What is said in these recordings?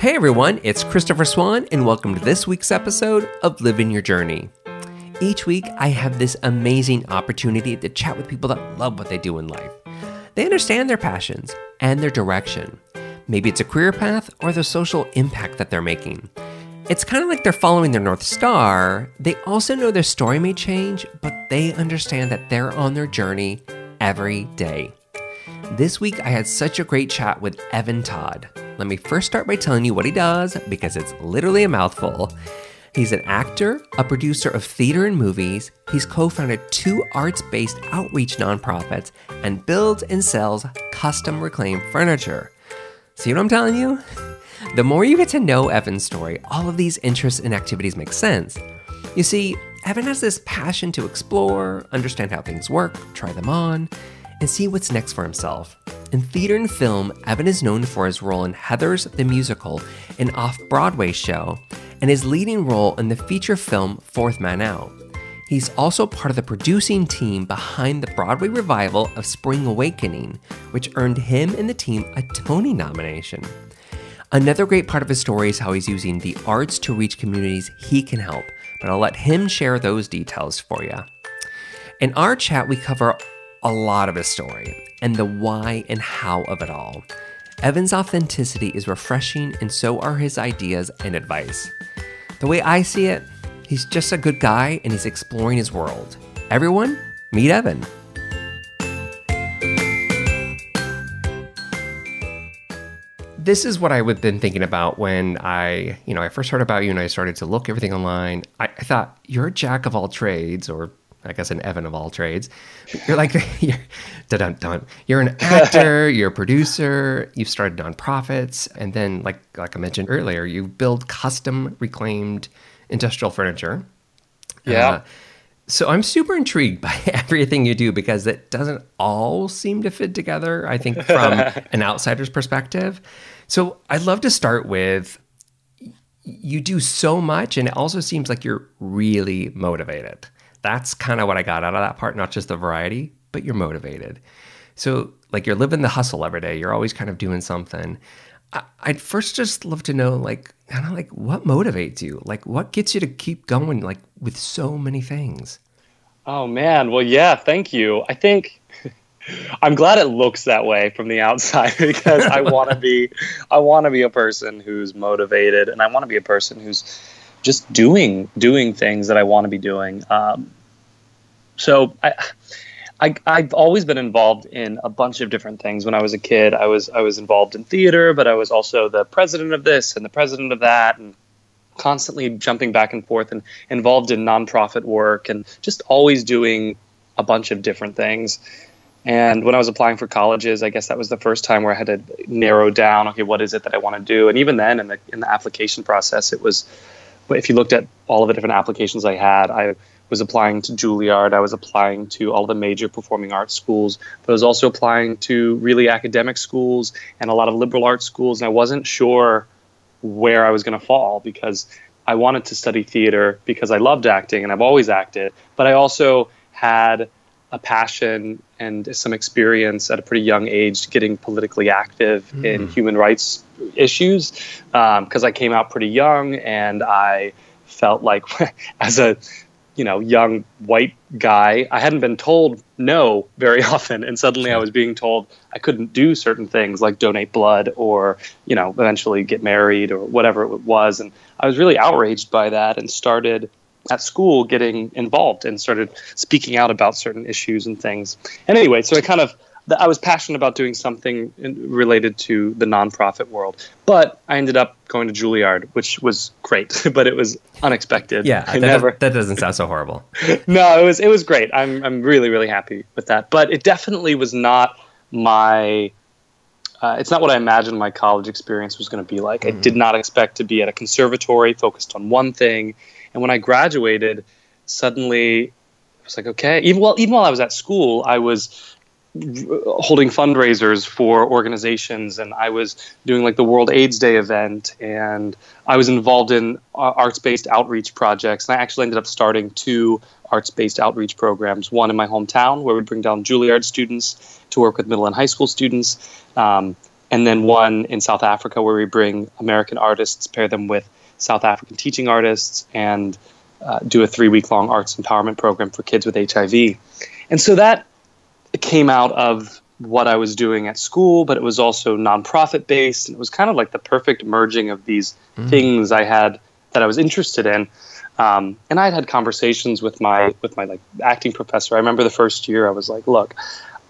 Hey everyone, it's Christopher Swan, and welcome to this week's episode of Living Your Journey. Each week, I have this amazing opportunity to chat with people that love what they do in life. They understand their passions and their direction. Maybe it's a career path or the social impact that they're making. It's kind of like they're following their North Star. They also know their story may change, but they understand that they're on their journey every day. This week, I had such a great chat with Evan Todds. Let me first start by telling you what he does, because it's literally a mouthful. He's an actor, a producer of theater and movies. He's co-founded 2 arts-based outreach nonprofits and builds and sells custom reclaimed furniture. See what I'm telling you? The more you get to know Evan's story, all of these interests and activities make sense. You see, Evan has this passion to explore, understand how things work, try them on, and see what's next for himself. In theater and film, Evan is known for his role in Heathers the Musical, an off-Broadway show, and his leading role in the feature film Fourth Man Out. He's also part of the producing team behind the Broadway revival of Spring Awakening, which earned him and the team a Tony nomination. Another great part of his story is how he's using the arts to reach communities he can help, but I'll let him share those details for you. In our chat, we cover a lot of his story and the why and how of it all. Evan's authenticity is refreshing, and so are his ideas and advice. The way I see it, he's just a good guy and he's exploring his world. Everyone, meet Evan. This is what I've been thinking about when I first heard about you and I started to look everything online. I thought, you're a jack of all trades, or I guess an Evan of all trades. You're like, you're an actor, you're a producer, you've started nonprofits, and then like I mentioned earlier, you build custom reclaimed industrial furniture. Yeah. So I'm super intrigued by everything you do, because it doesn't all seem to fit together, I think, from an outsider's perspective. So I'd love to start with, you do so much, and it also seems like you're really motivated. That's kind of what I got out of that part, not just the variety, but you're motivated. So like, you're living the hustle every day. You're always kind of doing something. I'd first just love to know, like, kind of like, what motivates you? Like, what gets you to keep going, like, with so many things? Oh, man. Well, yeah, thank you. I think I'm glad it looks that way from the outside, because I want to be a person who's motivated, and I want to be a person who's just doing things that I want to be doing. So I've always been involved in a bunch of different things. When I was a kid, I was involved in theater, but I was also the president of this and the president of that, and constantly jumping back and forth, and involved in nonprofit work, and just always doing a bunch of different things. And when I was applying for colleges, I guess that was the first time where I had to narrow down, okay, what is it that I want to do? And even then, in the application process, it was, if you looked at all of the different applications I had, I was applying to Juilliard, I was applying to all the major performing arts schools, but I was also applying to really academic schools and a lot of liberal arts schools, and I wasn't sure where I was going to fall, because I wanted to study theater because I loved acting and I've always acted, but I also had a passion and some experience at a pretty young age getting politically active in human rights issues, because I came out pretty young, and I felt like as a young white guy, I hadn't been told no very often, and suddenly I was being told I couldn't do certain things like donate blood or eventually get married or whatever it was, and I was really outraged by that, and started at school getting involved and started speaking out about certain issues and things. And anyway, so I was passionate about doing something related to the nonprofit world, but I ended up going to Juilliard, which was great, but it was unexpected. Yeah, that doesn't sound so horrible. No, it was great. I'm really, really happy with that. But it definitely was not it's not what I imagined my college experience was going to be like. I did not expect to be at a conservatory focused on one thing. And when I graduated, suddenly it was like, okay, even while I was at school, I was holding fundraisers for organizations, and I was doing like the World AIDS Day event, and I was involved in arts-based outreach projects. And I actually ended up starting 2 arts-based outreach programs, one in my hometown where we bring down Juilliard students to work with middle and high school students, and then one in South Africa where we bring American artists, pair them with South African teaching artists, and do a 3-week-long arts empowerment program for kids with HIV. And so that came out of what I was doing at school, but it was also nonprofit based, and it was kind of like the perfect merging of these things I had that I was interested in. And I'd had conversations with my like acting professor. I remember the first year I was like, look,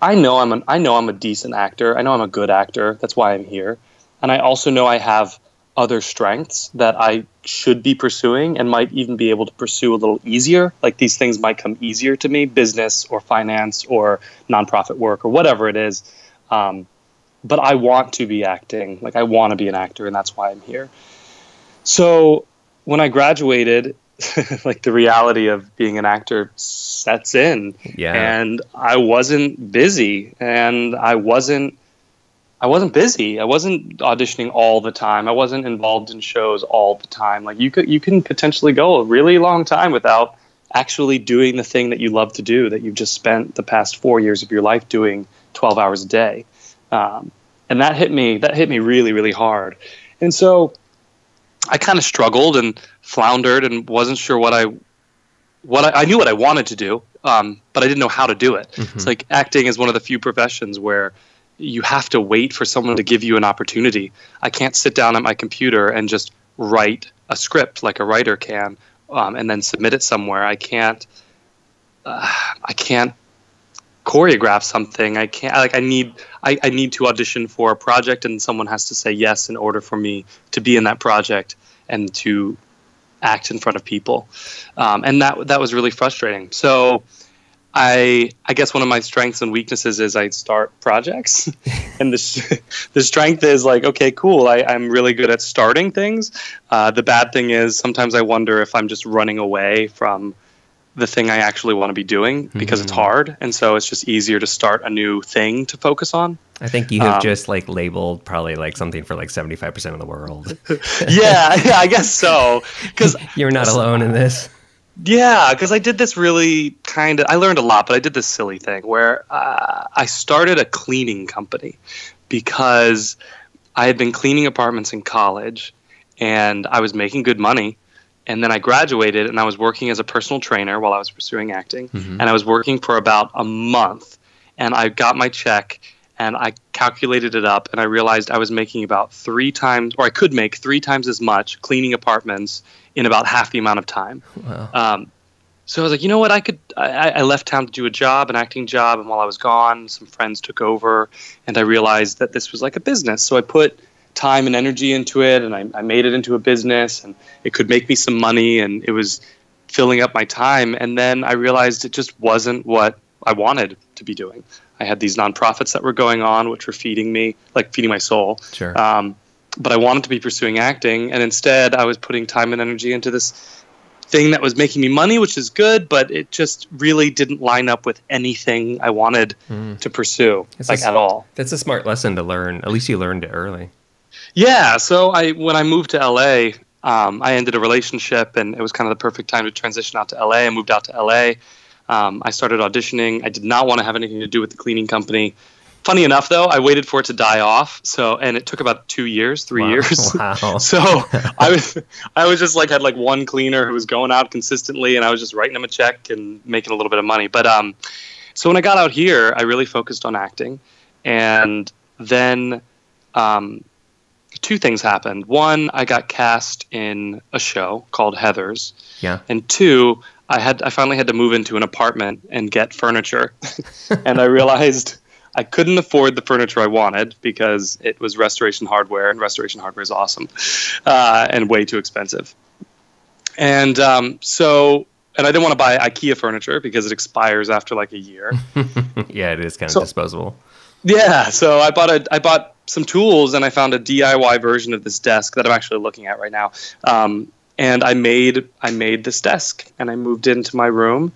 I know I'm a decent actor. I know I'm a good actor. That's why I'm here. And I also know I have other strengths that I should be pursuing and might even be able to pursue a little easier. Like these things might come easier to me, business or finance or nonprofit work or whatever it is. But I want to be acting. Like I want to be an actor, and that's why I'm here. So when I graduated, like the reality of being an actor sets in. Yeah. And I wasn't busy, and I wasn't busy. I wasn't auditioning all the time. I wasn't involved in shows all the time. Like you can potentially go a really long time without actually doing the thing that you love to do, that you've just spent the past 4 years of your life doing 12 hours a day. And that hit me really, really hard. And so I kind of struggled and floundered and wasn't sure what I knew what I wanted to do, but I didn't know how to do it. Mm-hmm. It's like acting is one of the few professions where you have to wait for someone to give you an opportunity. I can't sit down at my computer and just write a script like a writer can, and then submit it somewhere. I can't choreograph something. I can't. Like I need to audition for a project, and someone has to say yes in order for me to be in that project and to act in front of people. And that was really frustrating. So I guess one of my strengths and weaknesses is I start projects, and the strength is like, okay, cool. I'm really good at starting things. The bad thing is sometimes I wonder if I'm just running away from the thing I actually want to be doing because it's hard. And so it's just easier to start a new thing to focus on. I think you have just like labeled probably like something for like 75% of the world. yeah, I guess so. 'Cause you're not alone in this. Yeah, because I did this really I learned a lot, but I did this silly thing where I started a cleaning company because I had been cleaning apartments in college and I was making good money. And then I graduated and I was working as a personal trainer while I was pursuing acting. Mm-hmm. And I was working for about a month, and I got my check and I calculated it up, and I realized I was making about 3 times, or I could make 3 times as much cleaning apartments in about half the amount of time. Wow. So I was like, you know what, I left town to do a job, an acting job, and while I was gone, some friends took over, and I realized that this was like a business. So I put time and energy into it, and I made it into a business, and it could make me some money, and it was filling up my time. And then I realized it just wasn't what I wanted to be doing. I had these nonprofits that were going on, which were feeding me, like feeding my soul. Sure. But I wanted to be pursuing acting, and instead I was putting time and energy into this thing that was making me money, which is good, but it just really didn't line up with anything I wanted to pursue, at all. That's a smart lesson to learn. At least you learned it early. Yeah, so when I moved to LA, I ended a relationship, and it was kind of the perfect time to transition out to LA. I moved out to LA. I started auditioning. I did not want to have anything to do with the cleaning company. Funny enough, though, I waited for it to die off. And it took about 2 years, 3 years. Wow. So I was just had one cleaner who was going out consistently, and I was just writing him a check and making a little bit of money. But so when I got out here, I really focused on acting, and then 2 things happened. 1, I got cast in a show called Heathers. Yeah. And 2, I finally had to move into an apartment and get furniture. And I realized I couldn't afford the furniture I wanted because it was Restoration Hardware, and Restoration Hardware is awesome, and way too expensive. And and I didn't want to buy IKEA furniture because it expires after like a year. Yeah, it is kind of disposable. Yeah, so I bought some tools, and I found a DIY version of this desk that I'm actually looking at right now. And I made this desk, and I moved into my room,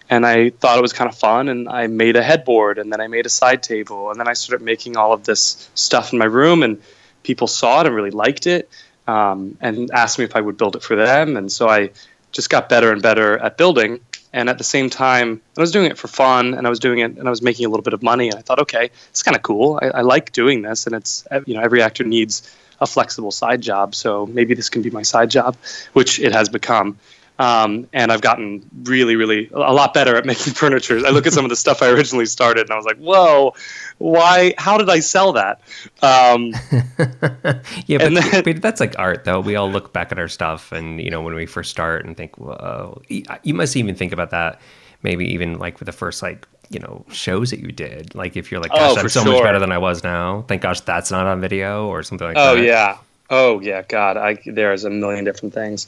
and I thought it was kind of fun, and I made a headboard, and then I made a side table, and then I started making all of this stuff in my room, and people saw it and really liked it, and asked me if I would build it for them. And so I just got better and better at building. And at the same time, I was doing it for fun, and I was doing it, and I was making a little bit of money. And I thought, okay, it's kind of cool. I like doing this, and it's, every actor needs a flexible side job. So maybe this can be my side job, which it has become. And I've gotten really, really a lot better at making furniture. I look at some of the stuff I originally started, and I was like, "Whoa, how did I sell that?" Yeah, but that's like art, though. We all look back at our stuff, and when we first start, and think, "Whoa." You must even think about that. Maybe even like with the first shows that you did. Like if you're like, "Gosh, I'm so much better than I was now. Thank gosh that's not on video," or something like that. Oh yeah. God, there's a million different things.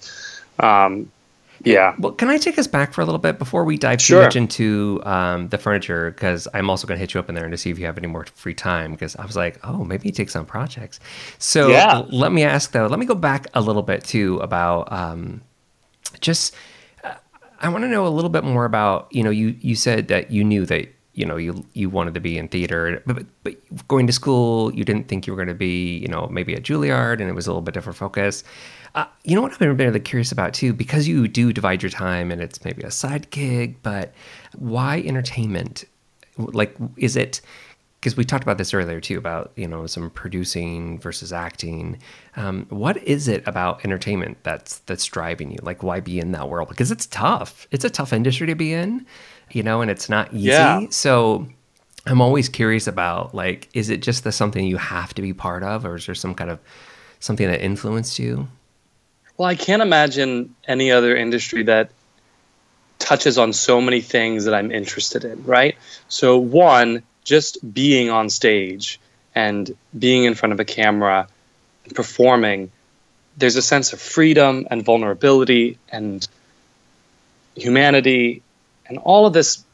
Yeah. Well, can I take us back for a little bit before we dive too much into the furniture? Because I'm also going to hit you up in there and to see if you have any more free time. Because I was like, oh, maybe he takes on projects. So let me ask, though, let me go back a little bit, too, about I want to know a little bit more about, you said that you knew that, you wanted to be in theater, but going to school, you didn't think you were going to be, maybe at Juilliard, and it was a little bit different focus. You know what I've been really curious about too, because you do divide your time and it's maybe a side gig, but why entertainment? Like, is it, because we talked about this earlier too, about, some producing versus acting. What is it about entertainment that's driving you? Like, why be in that world? Because it's tough. It's a tough industry to be in, and it's not easy. Yeah. So I'm always curious about, like, is it just something you have to be part of, or is there some kind of something that influenced you? Well, I can't imagine any other industry that touches on so many things that I'm interested in, right? So one, just being on stage and being in front of a camera and performing, there's a sense of freedom and vulnerability and humanity and all of this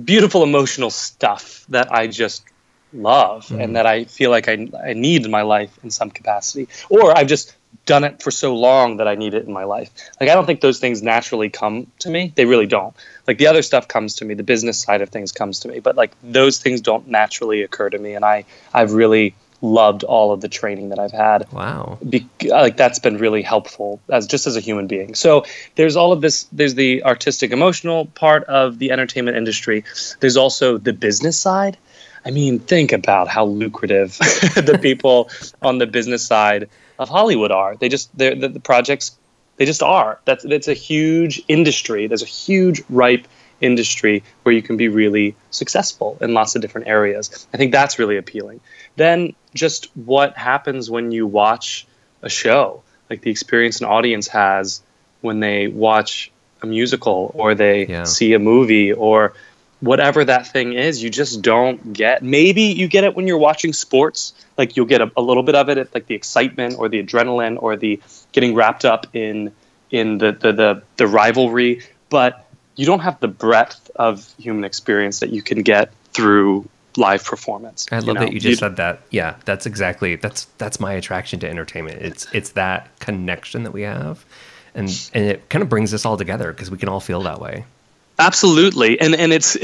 beautiful emotional stuff that I just love and that I feel like I need in my life in some capacity. Or I've just done it for so long that I need it in my life. Like, I don't think those things naturally come to me. They really don't. Like, the other stuff comes to me. The business side of things comes to me. But, like, those things don't naturally occur to me. And I've really loved all of the training that I've had. Wow. Like, that's been really helpful as a human being. So there's all of this. There's the artistic, emotional part of the entertainment industry. There's also the business side. I mean, think about how lucrative the people on the business side of Hollywood are. The projects, they just are. That's a huge industry. There's a huge ripe industry where you can be really successful in lots of different areas. I think that's really appealing. Then just what happens when you watch a show, like the experience an audience has when they watch a musical or they see a movie or whatever that thing is, you just don't get. Maybe you get it when you're watching sports. Like, you'll get a little bit of it at, like, the excitement or the adrenaline or the getting wrapped up in the rivalry. But you don't have the breadth of human experience that you can get through live performance. I love that you just said that. Yeah, that's exactly, that's my attraction to entertainment. It's that connection that we have, and it kind of brings us all together because we can all feel that way. Absolutely. And it's,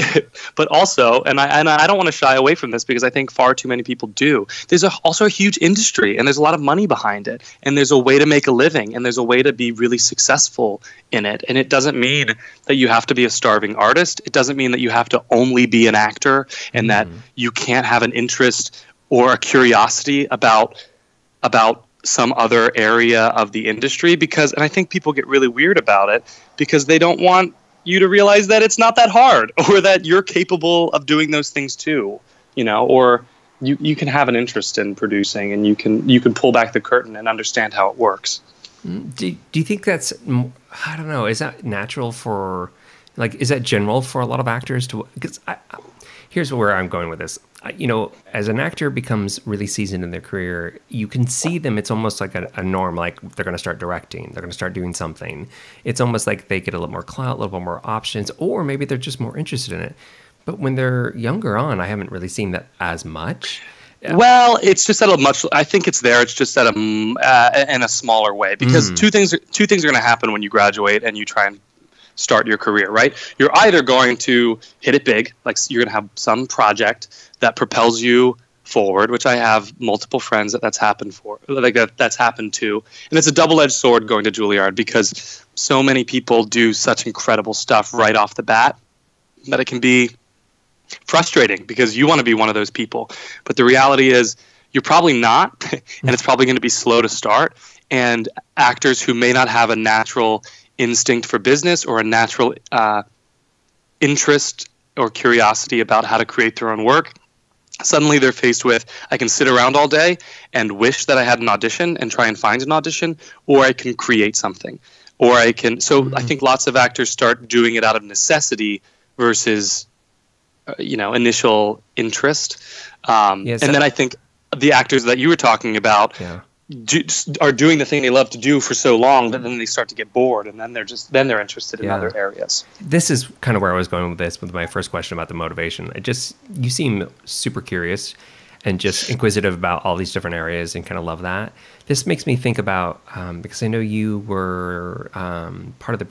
but also, and I don't want to shy away from this because I think far too many people do. There's also a huge industry and there's a lot of money behind it. And there's a way to make a living and there's a way to be really successful in it. And it doesn't mean that you have to be a starving artist. It doesn't mean that you have to only be an actor and that you can't have an interest or a curiosity about some other area of the industry and I think people get really weird about it because they don't want you to realize that it's not that hard or that you're capable of doing those things too, or you can have an interest in producing and you can pull back the curtain and understand how it works. Do you think that's, I don't know, is that natural for, like, is that general for a lot of actors to, because here's where I'm going with this. As an actor becomes really seasoned in their career, you can see them. It's almost like a norm. Like, they're going to start directing. They're going to start doing something. It's almost like they get a little more clout, a little bit more options, or maybe they're just more interested in it. But when they're younger on, I haven't really seen that as much. Well, it's just at a much. I think it's there. It's just at in a smaller way because two things are going to happen when you graduate and you try and start your career, right? You're either going to hit it big, like you're going to have some project that propels you forward, which I have multiple friends that's happened that's happened to. And it's a double-edged sword going to Juilliard because so many people do such incredible stuff right off the bat that it can be frustrating because you want to be one of those people. But the reality is you're probably not, and it's probably going to be slow to start. And actors who may not have a natural instinct for business or a natural interest or curiosity about how to create their own work, suddenly they're faced with, I can sit around all day and wish that I had an audition and try and find an audition, or I can create something. Or I can, so I think lots of actors start doing it out of necessity versus, initial interest. And then I think the actors that you were talking about are doing the thing they love to do for so long that then they start to get bored, and then they're interested in other areas. This is kind of where I was going with this, with my first question about the motivation. You seem super curious and just inquisitive about all these different areas and kind of love that. This makes me think about, because I know you were part of the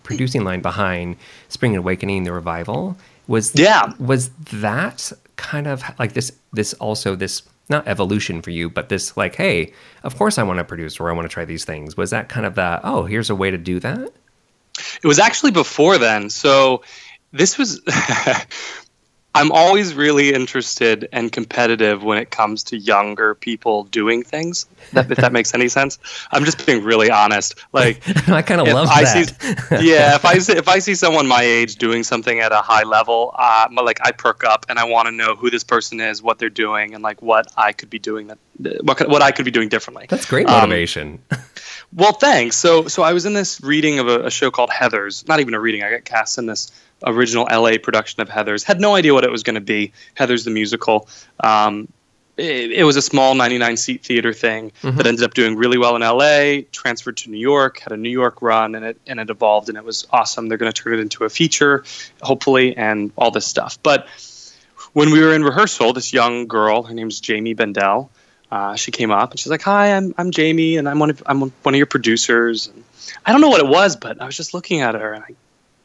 producing line behind Spring Awakening, the revival. Was that kind of like this not evolution for you, but this like, hey, of course I want to produce or I want to try these things. Was that kind of here's a way to do that? It was actually before then. So this was, I'm always really interested and competitive when it comes to younger people doing things, if that makes any sense. I'm just being really honest. Like, I kind of love that. If I see someone my age doing something at a high level, I perk up and I want to know who this person is, what they're doing, and like what I could be doing what I could be doing differently. That's great motivation. Well, thanks. So I was in this reading of a show called Heathers. Not even a reading. I got cast in this original LA production of Heathers. Had no idea what it was going to be. Heathers the musical. It was a small 99-seat theater thing that ended up doing really well in LA, transferred to New York, had a New York run, and it evolved, and it was awesome. They're going to turn it into a feature, hopefully, and all this stuff. But when we were in rehearsal, this young girl, her name's Jamie Bendel, she came up and she's like, "Hi, I'm Jamie, and I'm one of your producers." And I don't know what it was, but I was just looking at her and I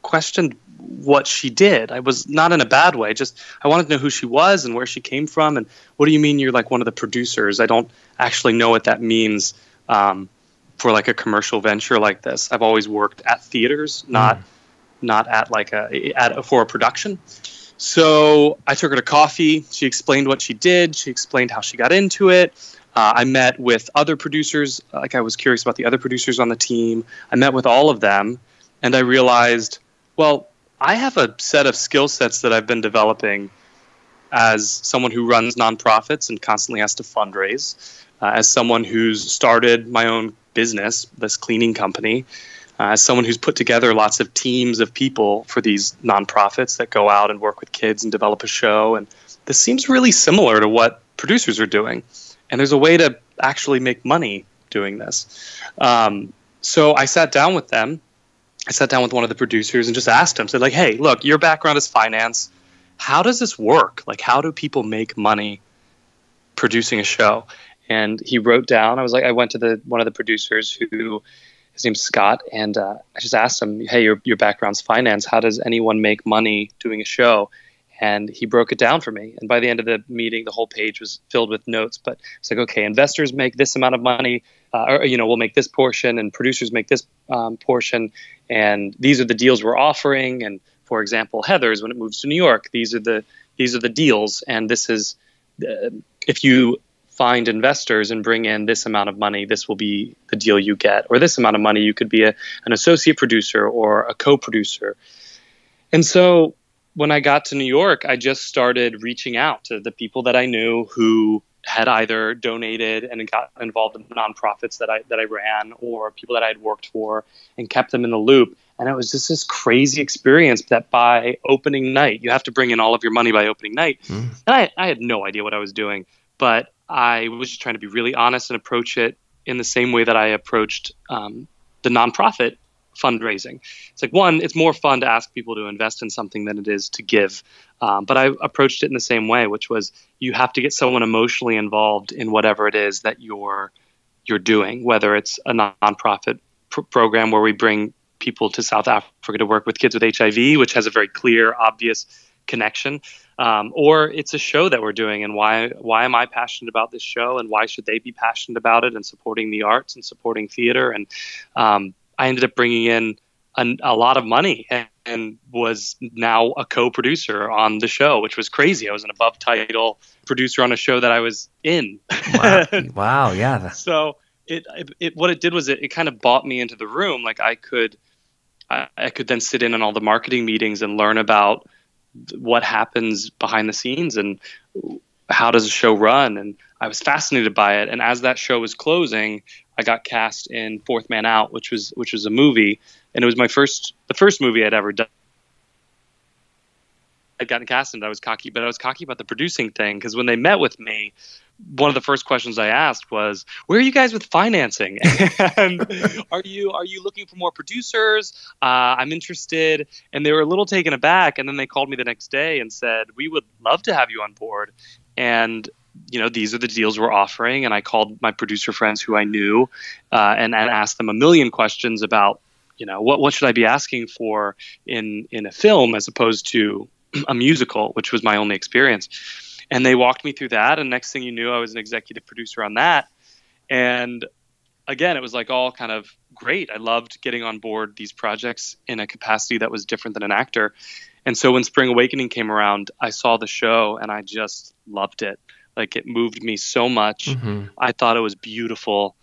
questioned what she did. I was not in a bad way. Just I wanted to know who she was and where she came from. And what do you mean you're like one of the producers? I don't actually know what that means for like a commercial venture like this. I've always worked at theaters, not at like for a production. So I took her to coffee. She explained what she did. She explained how she got into it. I met with other producers. Like I was curious about the other producers on the team. I met with all of them, and I realized, well, I have a set of skill sets that I've been developing as someone who runs nonprofits and constantly has to fundraise, as someone who's started my own business, this cleaning company, as someone who's put together lots of teams of people for these nonprofits that go out and work with kids and develop a show. And this seems really similar to what producers are doing. And there's a way to actually make money doing this. So I sat down with them. I sat down with one of the producers and just asked him, said like, "Hey, look, your background is finance. How does this work? Like, how do people make money producing a show?" And he wrote down, I went to one of the producers who, his name's Scott, and I just asked him, "Hey, your background's finance. How does anyone make money doing a show?" And he broke it down for me. And by the end of the meeting, the whole page was filled with notes. But it's like, okay, investors make this amount of money, we'll make this portion, and producers make this portion. And these are the deals we're offering. And for example, Heathers, when it moves to New York, these are the deals. And this is, if you find investors and bring in this amount of money, this will be the deal you get. Or this amount of money, you could be an associate producer or a co-producer. And so when I got to New York, I just started reaching out to the people that I knew who had either donated and got involved in nonprofits that I ran, or people that I had worked for, and kept them in the loop. And it was just this crazy experience that by opening night, you have to bring in all of your money by opening night. And I had no idea what I was doing, but I was just trying to be really honest and approach it in the same way that I approached the nonprofit fundraising. It's like, one, it's more fun to ask people to invest in something than it is to give. But I approached it in the same way, which was you have to get someone emotionally involved in whatever it is that you're doing, whether it's a nonprofit program where we bring people to South Africa to work with kids with HIV, which has a very clear, obvious connection, or it's a show that we're doing, and why am I passionate about this show, and why should they be passionate about it and supporting the arts and supporting theater. And I ended up bringing in a lot of money and was now a co-producer on the show, which was crazy. I was an above title producer on a show that I was in. Wow, wow, yeah. So what it did was it kind of bought me into the room. Like I could then sit in on all the marketing meetings and learn about what happens behind the scenes and how does a show run. And I was fascinated by it. And as that show was closing, I got cast in Fourth Man Out, which was a movie, and it was the first movie I'd ever done. I'd gotten cast in it. I was cocky about the producing thing, because when they met with me, one of the first questions I asked was, "Where are you guys with financing? And are you looking for more producers? I'm interested." And they were a little taken aback, and then they called me the next day and said, "We would love to have you on board, and these are the deals we're offering." And I called my producer friends who I knew and asked them a million questions about, what should I be asking for in a film as opposed to a musical, which was my only experience. And they walked me through that. And next thing you knew, I was an executive producer on that. And again, it was like all kind of great. I loved getting on board these projects in a capacity that was different than an actor. And so when Spring Awakening came around, I saw the show and I just loved it. Like, it moved me so much. Mm-hmm. I thought it was beautiful,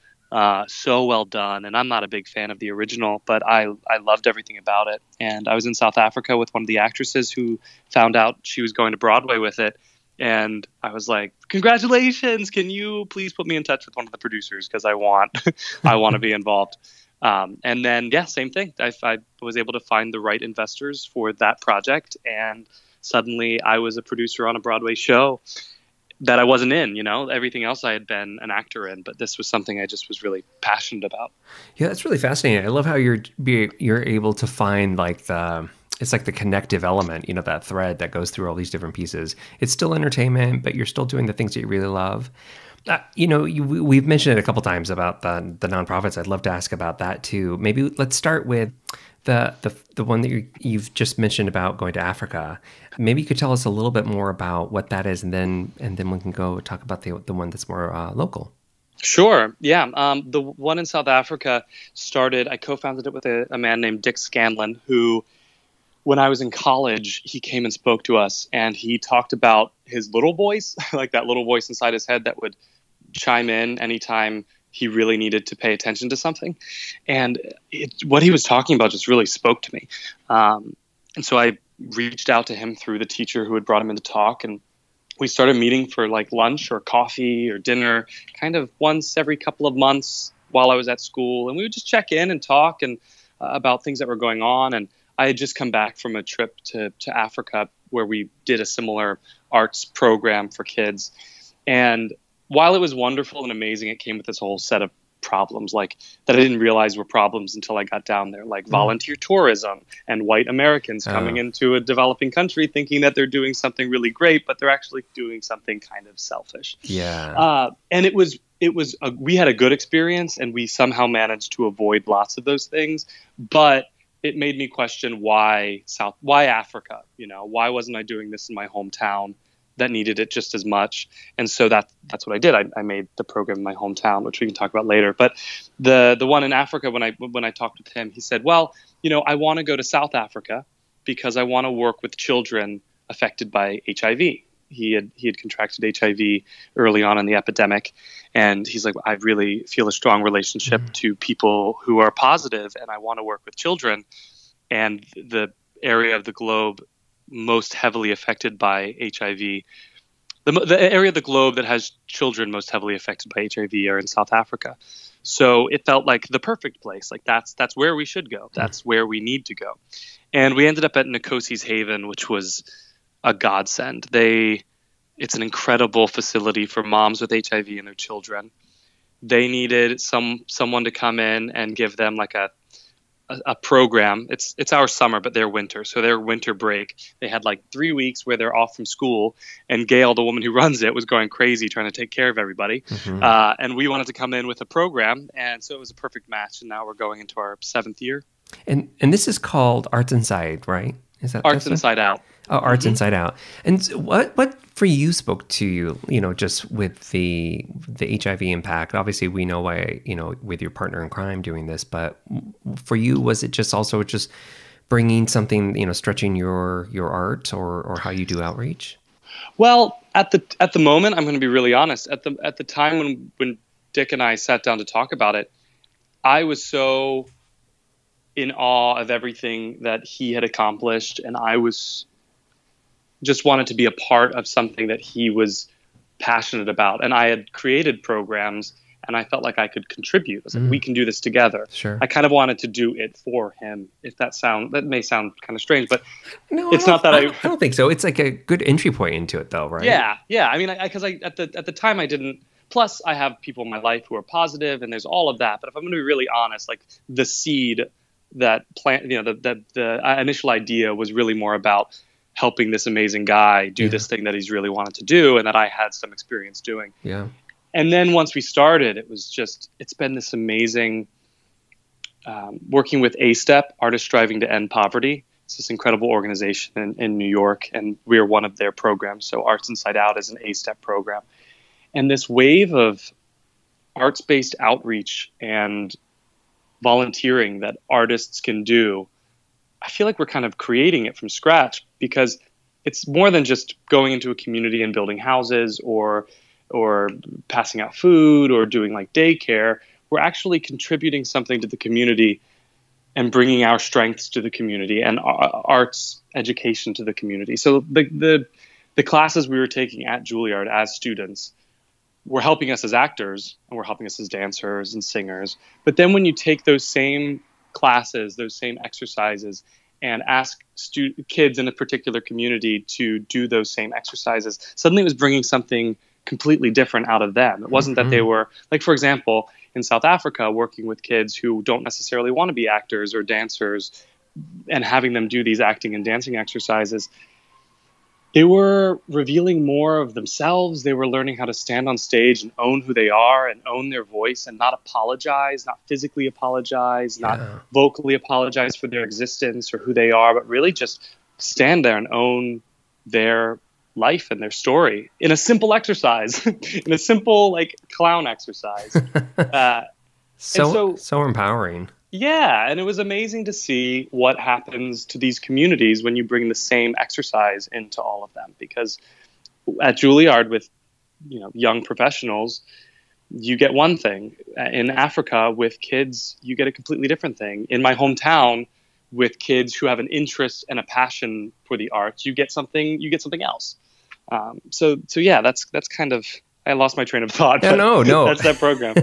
so well done. And I'm not a big fan of the original, but I loved everything about it. And I was in South Africa with one of the actresses who found out she was going to Broadway with it. And I was like, "Congratulations! Can you please put me in touch with one of the producers, because I want to be involved." And then, same thing. I was able to find the right investors for that project, and suddenly I was a producer on a Broadway show that I wasn't in. Everything else I had been an actor in, but this was something I just was really passionate about. Yeah, that's really fascinating. I love how you're able to find it's like the connective element, that thread that goes through all these different pieces. It's still entertainment, but you're still doing the things that you really love. We've mentioned it a couple times about the nonprofits. I'd love to ask about that too. Maybe let's start with the one that you've just mentioned about going to Africa. Maybe you could tell us a little bit more about what that is, and then we can go talk about the one that's more local. Sure. Yeah. The one in South Africa I co-founded it with a man named Dick Scanlon, who, when I was in college, he came and spoke to us, and he talked about his little voice, like that little voice inside his head that would chime in anytime he really needed to pay attention to something. And what he was talking about just really spoke to me. And so I reached out to him through the teacher who had brought him in to talk, and we started meeting for like lunch or coffee or dinner kind of once every couple of months while I was at school. And we would just check in and talk and about things that were going on. And I had just come back from a trip to Africa where we did a similar arts program for kids. And while it was wonderful and amazing, it came with this whole set of problems that I didn't realize were problems until I got down there, like volunteer tourism and white Americans coming into a developing country thinking that they're doing something really great, but they're actually doing something kind of selfish. Yeah. And we had a good experience, and we somehow managed to avoid lots of those things, but it made me question why Africa, why wasn't I doing this in my hometown that needed it just as much? And so that's what I did. I made the program in my hometown, which we can talk about later. But the one in Africa, when I talked with him, he said, "Well, I want to go to South Africa because I want to work with children affected by HIV." He had contracted HIV early on in the epidemic, and he's like, "I really feel a strong relationship to people who are positive, and I want to work with children." And the area of the globe most heavily affected by HIV, the area of the globe that has children most heavily affected by HIV are in South Africa. So it felt like the perfect place. Like that's where we should go. That's where we need to go. And we ended up at Nkosi's Haven, which was a godsend. It's an incredible facility for moms with HIV and their children. They needed someone to come in and give them like a program. It's our summer, but their winter. So their winter break, they had like 3 weeks where they're off from school, and Gail, the woman who runs it, was going crazy trying to take care of everybody. And we wanted to come in with a program, and so it was a perfect match. And now we're going into our 7th year. And this is called Arts Inside, right? Is that Arts Inside Out? Arts Inside Out. And what for you spoke to you, just with the HIV impact? Obviously, we know why, with your partner in crime doing this, but for you, was it just also just bringing something, stretching your art or how you do outreach? Well, at the moment, I'm going to be really honest. At the time when Dick and I sat down to talk about it, I was so in awe of everything that he had accomplished, and I was just wanted to be a part of something that he was passionate about. And I had created programs, and I felt like I could contribute. I was like, we can do this together. Sure. I kind of wanted to do it for him. If that may sound kind of strange, but no, it's not that I don't think so. It's like a good entry point into it, though, right? Yeah. I mean, because at the time I didn't. Plus, I have people in my life who are positive, and there's all of that. But if I'm going to be really honest, like the seed that plant, the initial idea was really more about helping this amazing guy do this thing that he's really wanted to do, and that I had some experience doing. Yeah. And then once we started, it's been this amazing working with A-Step, Artists Striving to End Poverty. It's this incredible organization in New York, and we're one of their programs. So Arts Inside Out is an A-Step program. And this wave of arts-based outreach and volunteering that artists can do, I feel like we're kind of creating it from scratch, because it's more than just going into a community and building houses or passing out food or doing like daycare. We're actually contributing something to the community and bringing our strengths to the community and arts education to the community. So the classes we were taking at Juilliard as students were helping us as actors, and were helping us as dancers and singers. But then when you take those same classes, those same exercises, and ask kids in a particular community to do those same exercises, suddenly it was bringing something completely different out of them. It wasn't that they were, like, for example, in South Africa, working with kids who don't necessarily want to be actors or dancers and having them do these acting and dancing exercises. They were revealing more of themselves. They were learning how to stand on stage and own who they are and own their voice and not apologize, not physically apologize, not vocally apologize for their existence or who they are, but really just stand there and own their life and their story in a simple exercise, in a simple like clown exercise. So empowering. Yeah, and it was amazing to see what happens to these communities when you bring the same exercise into all of them. Because at Juilliard with young professionals, you get one thing. In Africa with kids, you get a completely different thing. In my hometown with kids who have an interest and a passion for the arts, you get something else. So yeah, that's kind of, I lost my train of thought. No. That's that program.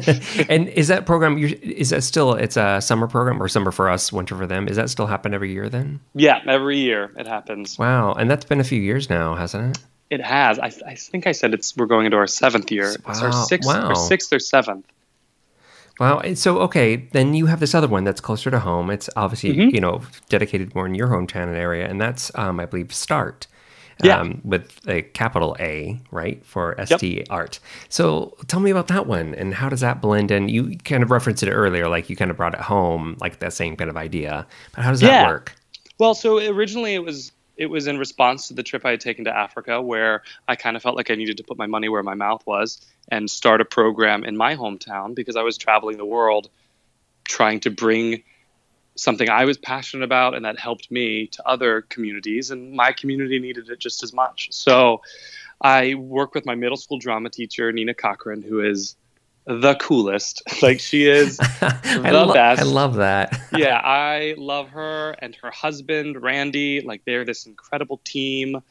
And is that program, is that still, it's a summer program, or summer for us, winter for them? Is that still happen every year then? Yeah, every year it happens. Wow. And that's been a few years now, hasn't it? It has. I think I said we're going into our 7th year. Wow. It's our 6th or 7th. Wow. And so, okay, then you have this other one that's closer to home. It's obviously, dedicated more in your hometown area. And that's, I believe, START. With a capital A, right, for ST Art. So tell me about that one, and how does that blend in? You kind of referenced it earlier, like you kind of brought it home, like that same kind of idea. But how does that work? Well, so originally it was in response to the trip I had taken to Africa, where I kind of felt like I needed to put my money where my mouth was and start a program in my hometown, because I was traveling the world trying to bring something I was passionate about and that helped me to other communities, and my community needed it just as much. So I work with my middle school drama teacher, Nina Cochran, who is the coolest. Like, she is the best. I love that. Yeah, I love her, and her husband, Randy. Like, they're this incredible team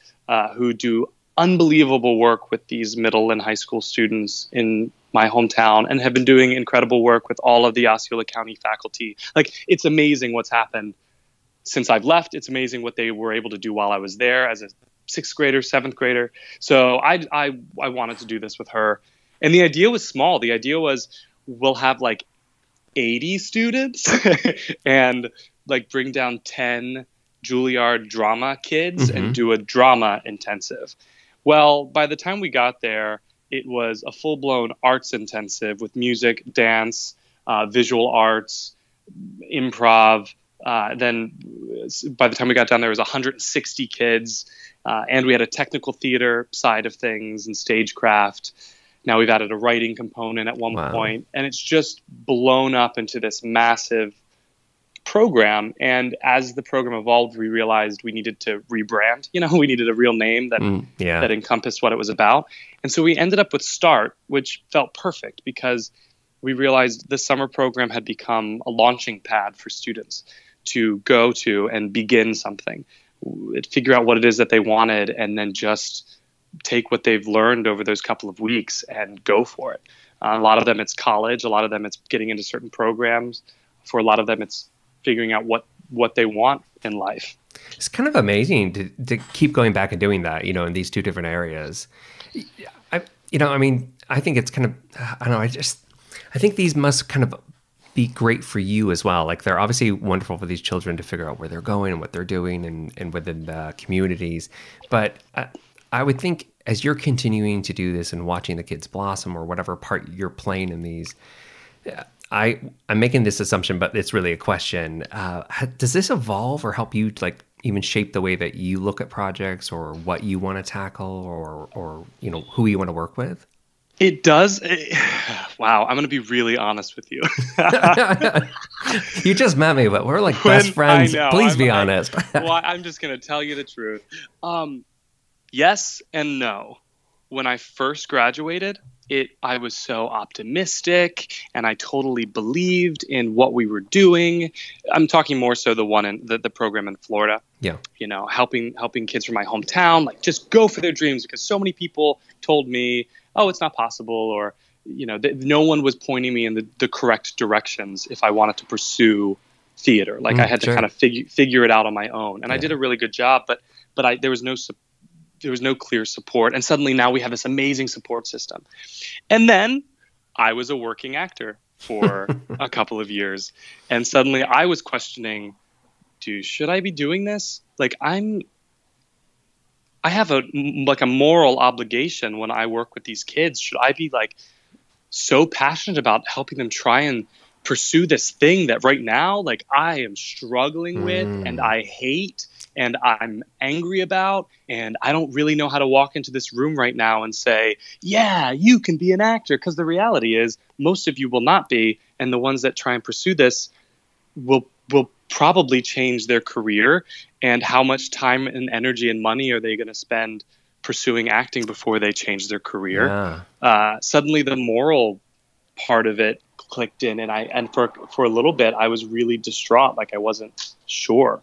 who do unbelievable work with these middle and high school students in my hometown, and have been doing incredible work with all of the Osceola County faculty. Like, it's amazing what's happened since I've left. It's amazing what they were able to do while I was there as a 6th grader, 7th grader. So I wanted to do this with her. And the idea was small. The idea was, we'll have like 80 students and like bring down 10 Juilliard drama kids and do a drama intensive. Well, by the time we got there, it was a full-blown arts intensive with music, dance, visual arts, improv, Then by the time we got down there was 160 kids, and we had a technical theater side of things and stagecraft. Now we've added a writing component at one point, and it's just blown up into this massive program. And as the program evolved, we realized we needed to rebrand. We needed a real name that encompassed what it was about. And so we ended up with START, which felt perfect because we realized the summer program had become a launching pad for students to go to and begin something, figure out what it is that they wanted, and then just take what they've learned over those couple of weeks and go for it. A lot of them it's college. A lot of them it's getting into certain programs. For a lot of them it's figuring out what they want in life. It's kind of amazing to keep going back and doing that, in these two different areas. I think it's kind of, I don't know, I think these must kind of be great for you as well. Like, they're obviously wonderful for these children to figure out where they're going and what they're doing and within the communities. But I would think as you're continuing to do this and watching the kids blossom or whatever part you're playing in these, I'm making this assumption, but it's really a question. Does this evolve or help you like even shape the way that you look at projects or what you want to tackle or who you want to work with? It does. Wow, I'm going to be really honest with you. You just met me, but we're like best friends. Please be honest. Well, I'm just going to tell you the truth. Yes and no. When I first graduated, I was so optimistic and I totally believed in what we were doing. I'm talking more so the one in the program in Florida. Yeah. Helping kids from my hometown, like, just go for their dreams, because so many people told me, oh, it's not possible, or no one was pointing me in the correct directions if I wanted to pursue theater. Like, I had to kind of figure it out on my own, and I did a really good job, but there was no clear support. And suddenly now we have this amazing support system. And then I was a working actor for a couple of years, and suddenly I was questioning, should I be doing this? Like, I have a moral obligation when I work with these kids. Should I be like so passionate about helping them try and pursue this thing that right now, like, I am struggling with and I hate and I'm angry about, and I don't really know how to walk into this room right now and say, yeah, you can be an actor? Because the reality is most of you will not be, and the ones that try and pursue this will probably change their career. And how much time and energy and money are they going to spend pursuing acting before they change their career? Yeah. Suddenly the moral part of it clicked in, and for a little bit I was really distraught, like I wasn't sure.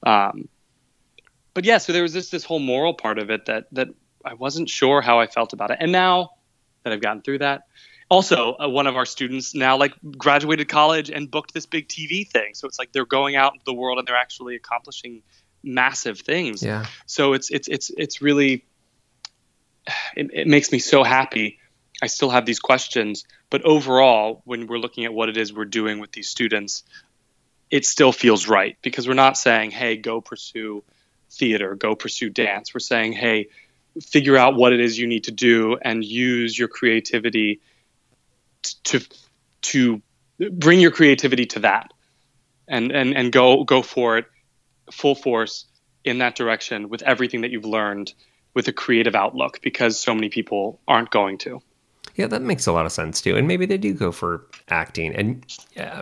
But yeah, so there was this whole moral part of it that I wasn't sure how I felt about it. And now that I've gotten through that, also one of our students now like graduated college and booked this big TV thing. So it's like they're going out into the world and they're actually accomplishing massive things. Yeah. So it's really, it makes me so happy. I still have these questions, but overall, when we're looking at what it is we're doing with these students, it still feels right, because we're not saying, hey, go pursue theater, go pursue dance. We're saying, hey, figure out what it is you need to do and use your creativity to bring your creativity to that and go for it full force in that direction with everything that you've learned, with a creative outlook, because so many people aren't going to. Yeah, that makes a lot of sense too. And maybe they do go for acting. And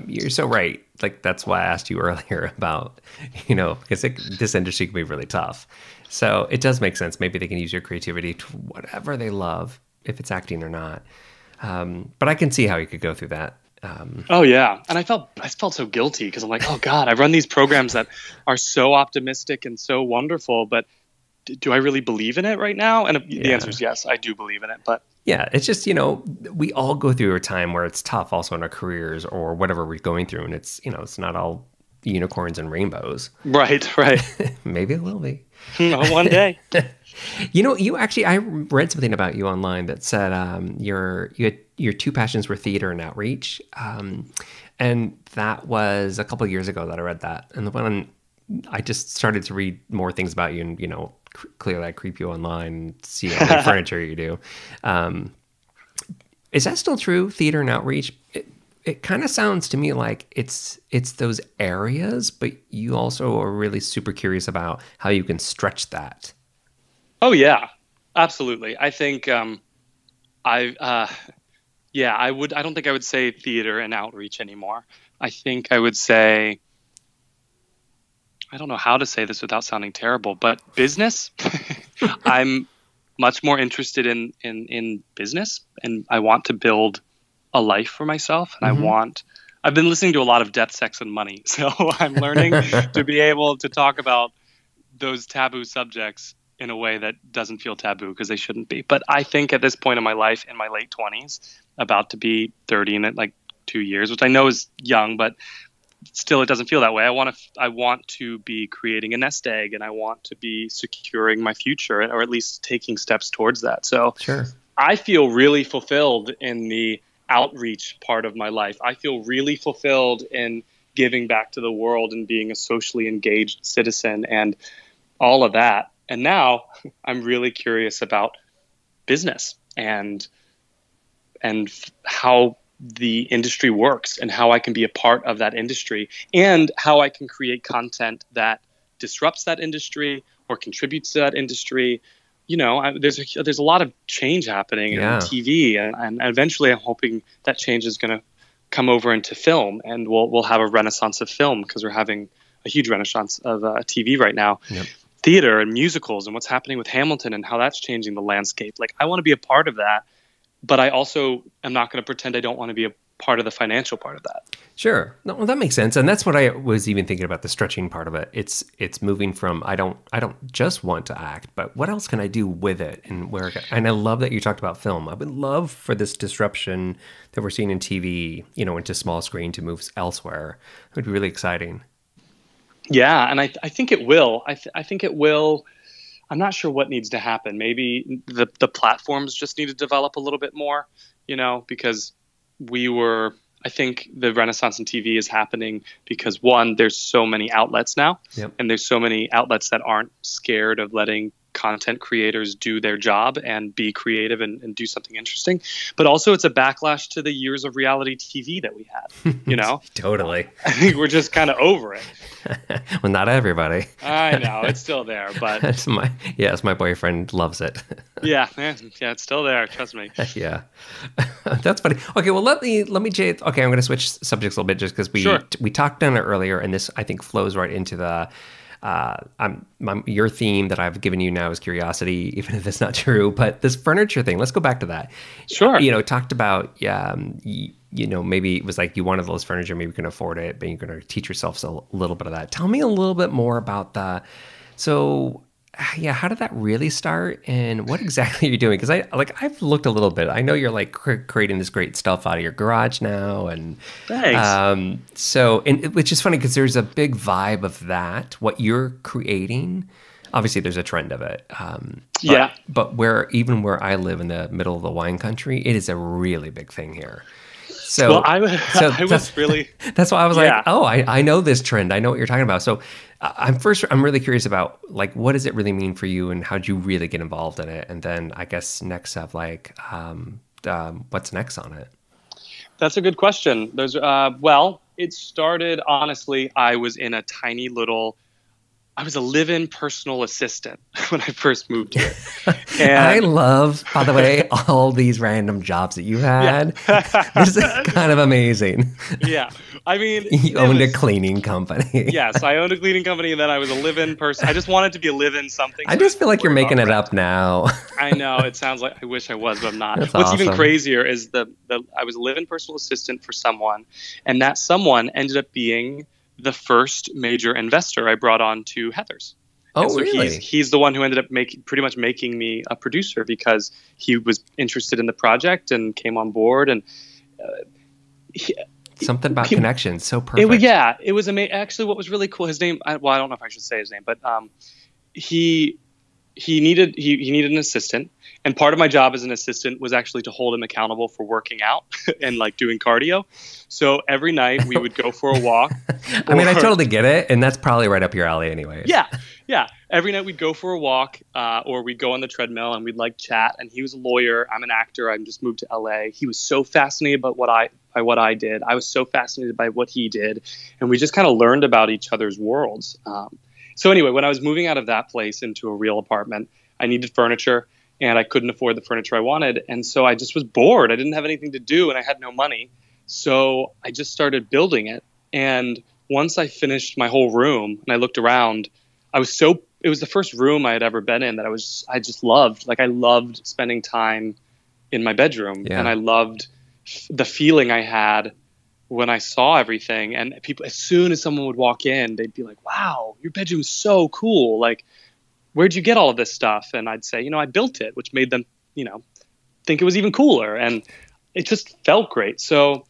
you're so right. Like, that's why I asked you earlier about, because this industry can be really tough. So it does make sense. Maybe they can use your creativity to whatever they love, if it's acting or not. But I can see how you could go through that. Oh yeah. And I felt so guilty, because I'm like, oh God, I run these programs that are so optimistic and so wonderful, but do I really believe in it right now? And the answer is yes, I do believe in it. But yeah, it's just, we all go through a time where it's tough also in our careers or whatever we're going through. And it's, it's not all unicorns and rainbows. Right. Maybe it will be. One day. You actually, I read something about you online that said your two passions were theater and outreach. And that was a couple of years ago that I read that. And the one I just started to read more things about you, and, clearly I creep you online and see all the furniture you do. Is that still true, theater and outreach? it kind of sounds to me like it's those areas, but you also are really super curious about how you can stretch that. Oh yeah, absolutely. I think I don't think I would say theater and outreach anymore. I think I would say, I don't know how to say this without sounding terrible, but business. I'm much more interested in business, and I want to build a life for myself. And I've been listening to a lot of Death, Sex, and Money. So I'm learning to be able to talk about those taboo subjects in a way that doesn't feel taboo, because they shouldn't be. But I think at this point in my life, in my late 20s, about to be 30 in like 2 years, which I know is young, but still it doesn't feel that way. I want to be creating a nest egg, and I want to be securing my future, or at least taking steps towards that. So Sure. I feel really fulfilled in the outreach part of my life. I feel really fulfilled in giving back to the world and being a socially engaged citizen and all of that. And now I'm really curious about business and how the industry works, and how I can be a part of that industry, and how I can create content that disrupts that industry or contributes to that industry. You know, there's a lot of change happening in TV, and eventually I'm hoping that change is going to come over into film, and we'll have a renaissance of film, because we're having a huge renaissance of TV right now. Yep. Theater and musicals, and what's happening with Hamilton and how that's changing the landscape. Like, I want to be a part of that, but I also am not going to pretend I don't want to be a part of the financial part of that. Sure. No, well, that makes sense. And that's what I was even thinking about, the stretching part of it. It's moving from, I don't just want to act, but what else can I do with it? And I love that you talked about film. I would love for this disruption that we're seeing in TV, into small screen, to move elsewhere. It would be really exciting. Yeah. And I think it will. I think it will. I'm not sure what needs to happen. Maybe the platforms just need to develop a little bit more, because I think the renaissance in TV is happening because, one, there's so many outlets now. Yep. And there's so many outlets that aren't scared of letting content creators do their job and be creative and do something interesting. But also, it's a backlash to the years of reality TV that we had, Totally. I think we're just kind of over it. Well, not everybody. I know, it's still there, but my boyfriend loves it. yeah, it's still there. Trust me. Yeah, that's funny. Okay, well, let me. Okay, I'm going to switch subjects a little bit, just because we talked on it earlier, and this, I think, flows right into the. Your theme that I've given you now is curiosity, even if it's not true. But this furniture thing, let's go back to that. Sure. Talked about maybe it was like you wanted those furniture, maybe you can afford it, but you're going to teach yourself a little bit of that. Tell me a little bit more about that. So, how did that really start, and what exactly are you doing? Because I've looked a little bit. I know you're like creating this great stuff out of your garage now, and thanks. Which is funny because there's a big vibe of that. What you're creating, obviously, there's a trend of it. But where I live in the middle of the wine country, it is a really big thing here. So, I was really. That's why I was like, oh, I know this trend. I know what you're talking about. So, I'm really curious about, like, what does it really mean for you, and how did you really get involved in it? And then I guess next up, like, what's next on it? That's a good question. It started, honestly, I was a live-in personal assistant when I first moved here. And I love, by the way, all these random jobs that you had. Yeah. This is kind of amazing. Yeah. I mean, you owned a cleaning company. Yes, I owned a cleaning company, and then I was a live-in person. I just wanted to be a live-in something. I just feel like you're making it up now. I know. It sounds like I wish I was, but I'm not. That's What's awesome. Even crazier is I was a live-in personal assistant for someone, and that someone ended up being the first major investor I brought on to Heather's. Oh, so really? He's the one who ended up pretty much making me a producer, because he was interested in the project and came on board. And something about connections, so perfect. It was amazing. Actually, what was really cool, his name, I don't know if I should say his name, but he he needed an assistant, and part of my job as an assistant was actually to hold him accountable for working out and like doing cardio. So every night we would go for a walk. I mean, I totally get it, and that's probably right up your alley anyways. Yeah. Every night we'd go for a walk, or we'd go on the treadmill and we'd like chat. And he was a lawyer. I'm an actor. I just moved to LA. He was so fascinated by what I did. I was so fascinated by what he did, and we just kind of learned about each other's worlds. So anyway, when I was moving out of that place into a real apartment, I needed furniture, and I couldn't afford the furniture I wanted. And so I just was bored. I didn't have anything to do, and I had no money. So I just started building it. And once I finished my whole room and I looked around, it was the first room I had ever been in that I just loved. Like, I loved spending time in my bedroom, and I loved the feeling I had when I saw everything. And people, as soon as someone would walk in, they'd be like, wow, your bedroom's so cool. Like, where'd you get all of this stuff? And I'd say, I built it, which made them, think it was even cooler. And it just felt great. So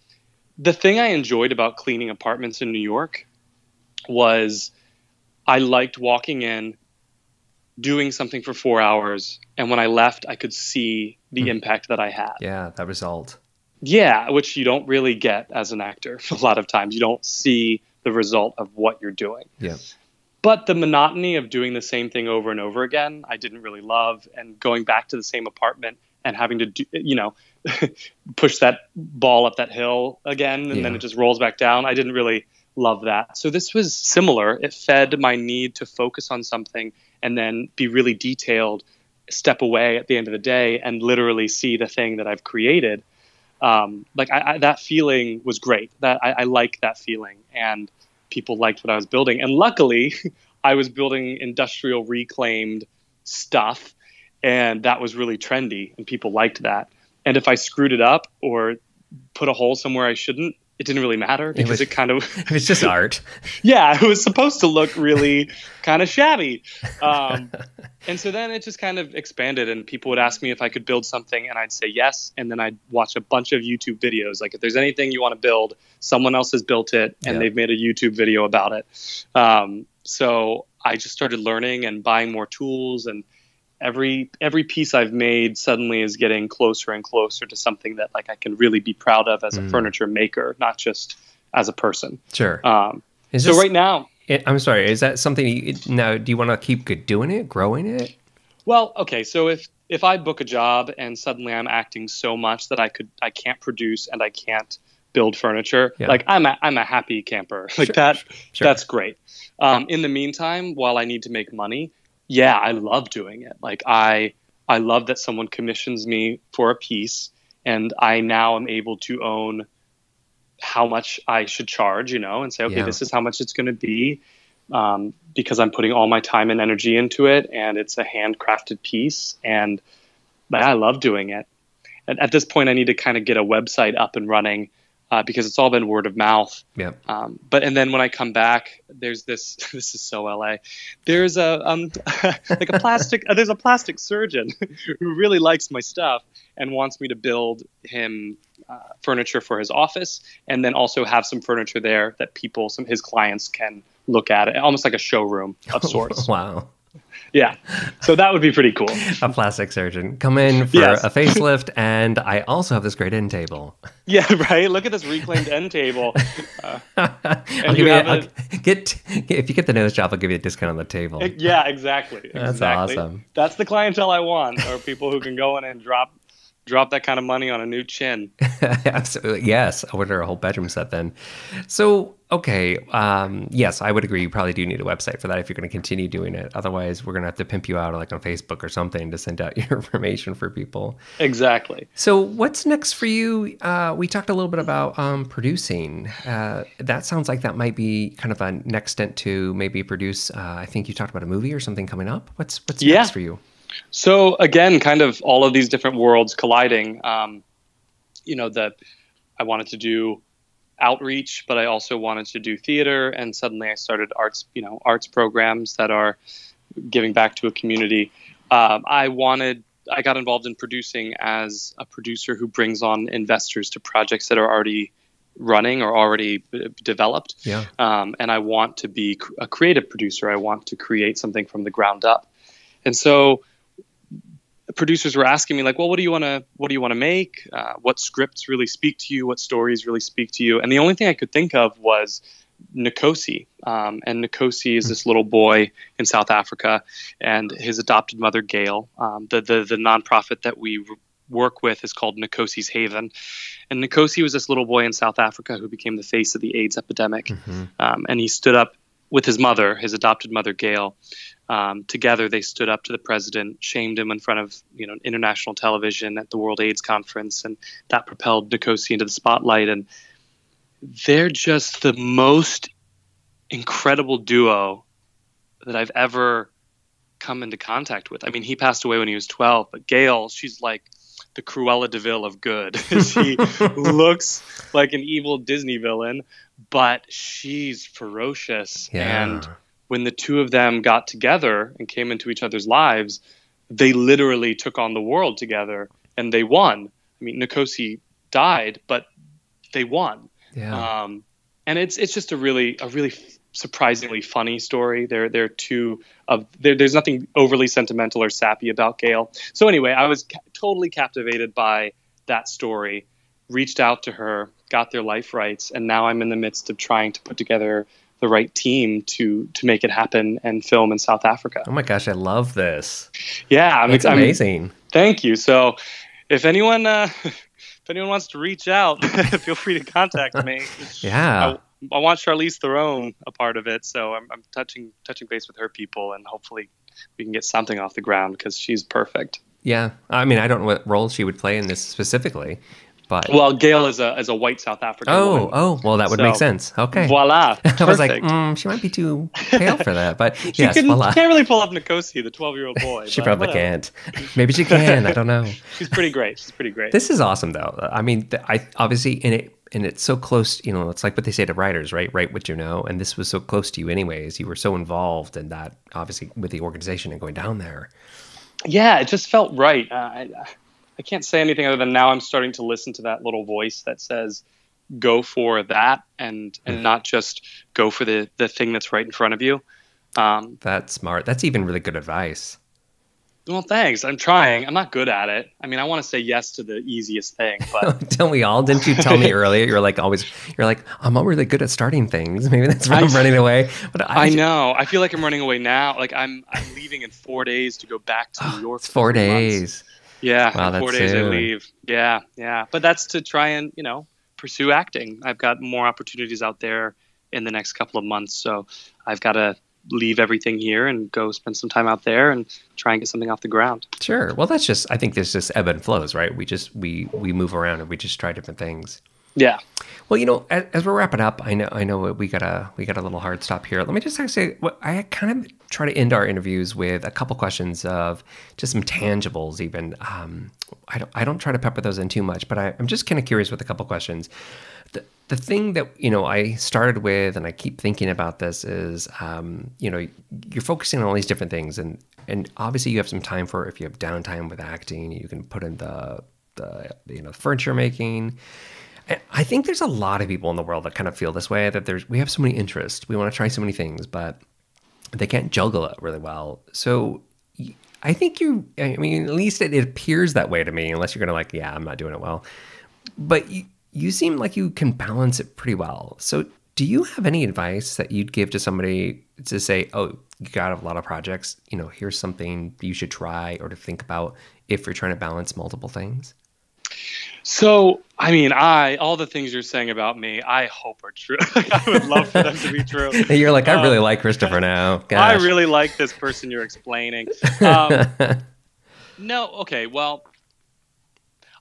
the thing I enjoyed about cleaning apartments in New York was I liked walking in, doing something for 4 hours, and when I left, I could see the impact that I had. Yeah, that result. Yeah, which you don't really get as an actor. A lot of times you don't see the result of what you're doing. Yeah. But the monotony of doing the same thing over and over again, I didn't really love. And going back to the same apartment and having to do, push that ball up that hill again, and then it just rolls back down, I didn't really love that. So this was similar. It fed my need to focus on something and then be really detailed, step away at the end of the day and literally see the thing that I've created. That feeling was great. That I like that feeling, and people liked what I was building. And luckily, I was building industrial reclaimed stuff, and that was really trendy, and people liked that. And if I screwed it up or put a hole somewhere I shouldn't, it didn't really matter because it was just art. Yeah, it was supposed to look really kind of shabby. And so then it just kind of expanded, and people would ask me if I could build something, and I'd say yes. And then I'd watch a bunch of YouTube videos. Like, if there's anything you want to build, someone else has built it, and they've made a YouTube video about it. So I just started learning and buying more tools, and every piece I've made suddenly is getting closer and closer to something that like I can really be proud of as a furniture maker, not just as a person. Sure. Right now, I'm sorry, is that something now, do you want to keep doing it, growing it? Well, okay. So if I book a job and suddenly I'm acting so much that I can't produce and I can't build furniture, like I'm a happy camper like that. Sure. That's great. In the meantime, while I need to make money, I love doing it. Like I love that someone commissions me for a piece, and I now am able to own how much I should charge, and say, okay, this is how much it's going to be, because I'm putting all my time and energy into it, and it's a handcrafted piece, and I love doing it. At this point, I need to kind of get a website up and running, because it's all been word of mouth. Yeah. And then when I come back, there's this is so LA. There's there's a plastic surgeon who really likes my stuff and wants me to build him furniture for his office, and then also have some furniture there that his clients can look at, almost like a showroom of sorts. Wow. Yeah. So that would be pretty cool. A plastic surgeon. Come in for a facelift, and I also have this great end table. Yeah, right? Look at this reclaimed end table. If you get the nose job, I'll give you a discount on the table. Yeah, exactly. That's awesome. That's the clientele I want, or people who can go in and drop that kind of money on a new chin. Absolutely. Yes. I order a whole bedroom set then. So, okay. Yes, I would agree. You probably do need a website for that if you're going to continue doing it. Otherwise, we're going to have to pimp you out like on Facebook or something to send out your information for people. Exactly. So what's next for you? We talked a little bit about producing. That sounds like that might be kind of a next stint to maybe produce. I think you talked about a movie or something coming up. What's next for you? So again, kind of all of these different worlds colliding. I wanted to do outreach, but I also wanted to do theater, and suddenly I started arts programs that are giving back to a community. I got involved in producing as a producer who brings on investors to projects that are already running or already developed. And I want to be a creative producer. I want to create something from the ground up. And so producers were asking me like, well, what do you want to make? What scripts really speak to you? What stories really speak to you? And the only thing I could think of was Nkosi. And Nkosi is this little boy in South Africa, and his adopted mother, Gail. The nonprofit that we work with is called Nkosi's Haven. And Nkosi was this little boy in South Africa who became the face of the AIDS epidemic. And he stood up with his mother, his adopted mother, Gail. Together, they stood up to the president, shamed him in front of international television at the World AIDS Conference, and that propelled Nkosi into the spotlight. And they're just the most incredible duo that I've ever come into contact with. I mean, he passed away when he was 12, but Gail, she's like the Cruella de Vil of good. She looks like an evil Disney villain, but she's ferocious. Yeah. And when the two of them got together and came into each other's lives, they literally took on the world together, and they won. I mean, Nkosi died, but they won. Yeah. And it's just a really surprisingly funny story. There's nothing overly sentimental or sappy about Gail. So anyway, I was totally captivated by that story, reached out to her, got their life rights, and now I'm in the midst of trying to put together the right team to make it happen and film in South Africa. Oh my gosh, I love this. Yeah, it's amazing. Thank you. So if anyone wants to reach out, feel free to contact me. Yeah. I want Charlize Theron a part of it, so I'm touching base with her people, and hopefully we can get something off the ground because she's perfect. Yeah, I mean, I don't know what role she would play in this specifically, but Gail is a white South African woman. Well, that would make sense. Okay, voila. I was like, she might be too pale for that, but yes, voila. She can't really pull up Nkosi, the 12-year-old boy. She probably can't. Maybe she can. I don't know. She's pretty great. This is awesome, though. I mean, I obviously and it's so close. It's like what they say to writers, right? Write what you know. And this was so close to you, anyways. You were so involved in that, obviously, with the organization and going down there. Yeah, it just felt right. I can't say anything other than now I'm starting to listen to that little voice that says, go for that and not just go for the thing that's right in front of you. That's smart. That's even really good advice. Well, thanks. I'm trying. I'm not good at it. I mean, I want to say yes to the easiest thing, but don't we all? Didn't you tell me earlier? You're like, I'm not really good at starting things. Maybe that's why I'm running away. But I know. I feel like I'm running away now. Like I'm leaving in 4 days to go back to New York. It's 4 days. Months. Yeah. Wow, in 4 days I leave. Yeah. Yeah. But that's to try and, pursue acting. I've got more opportunities out there in the next couple of months. So I've got to leave everything here and go spend some time out there and try and get something off the ground. Sure. Well, I think there's just ebb and flows, right? We move around and we just try different things. Yeah. Well, as we're wrapping up, I know we got a little hard stop here. Let me just say, I kind of try to end our interviews with a couple questions of just some tangibles. Even I don't try to pepper those in too much, but I'm just kind of curious with a couple questions. The thing that I started with, and I keep thinking about this, is you're focusing on all these different things, and obviously you have some time for, if you have downtime with acting, you can put in the furniture making. I think there's a lot of people in the world that kind of feel this way, that we have so many interests, we want to try so many things, but they can't juggle it really well. So I think at least it appears that way to me, unless you're going to I'm not doing it well. But you seem like you can balance it pretty well. So do you have any advice that you'd give to somebody to say, oh, you got a lot of projects, here's something you should try or to think about if you're trying to balance multiple things? So, all the things you're saying about me, I hope are true. I would love for them to be true. You're like, I really like Christopher now. Gosh. I really like this person you're explaining. No, okay, well,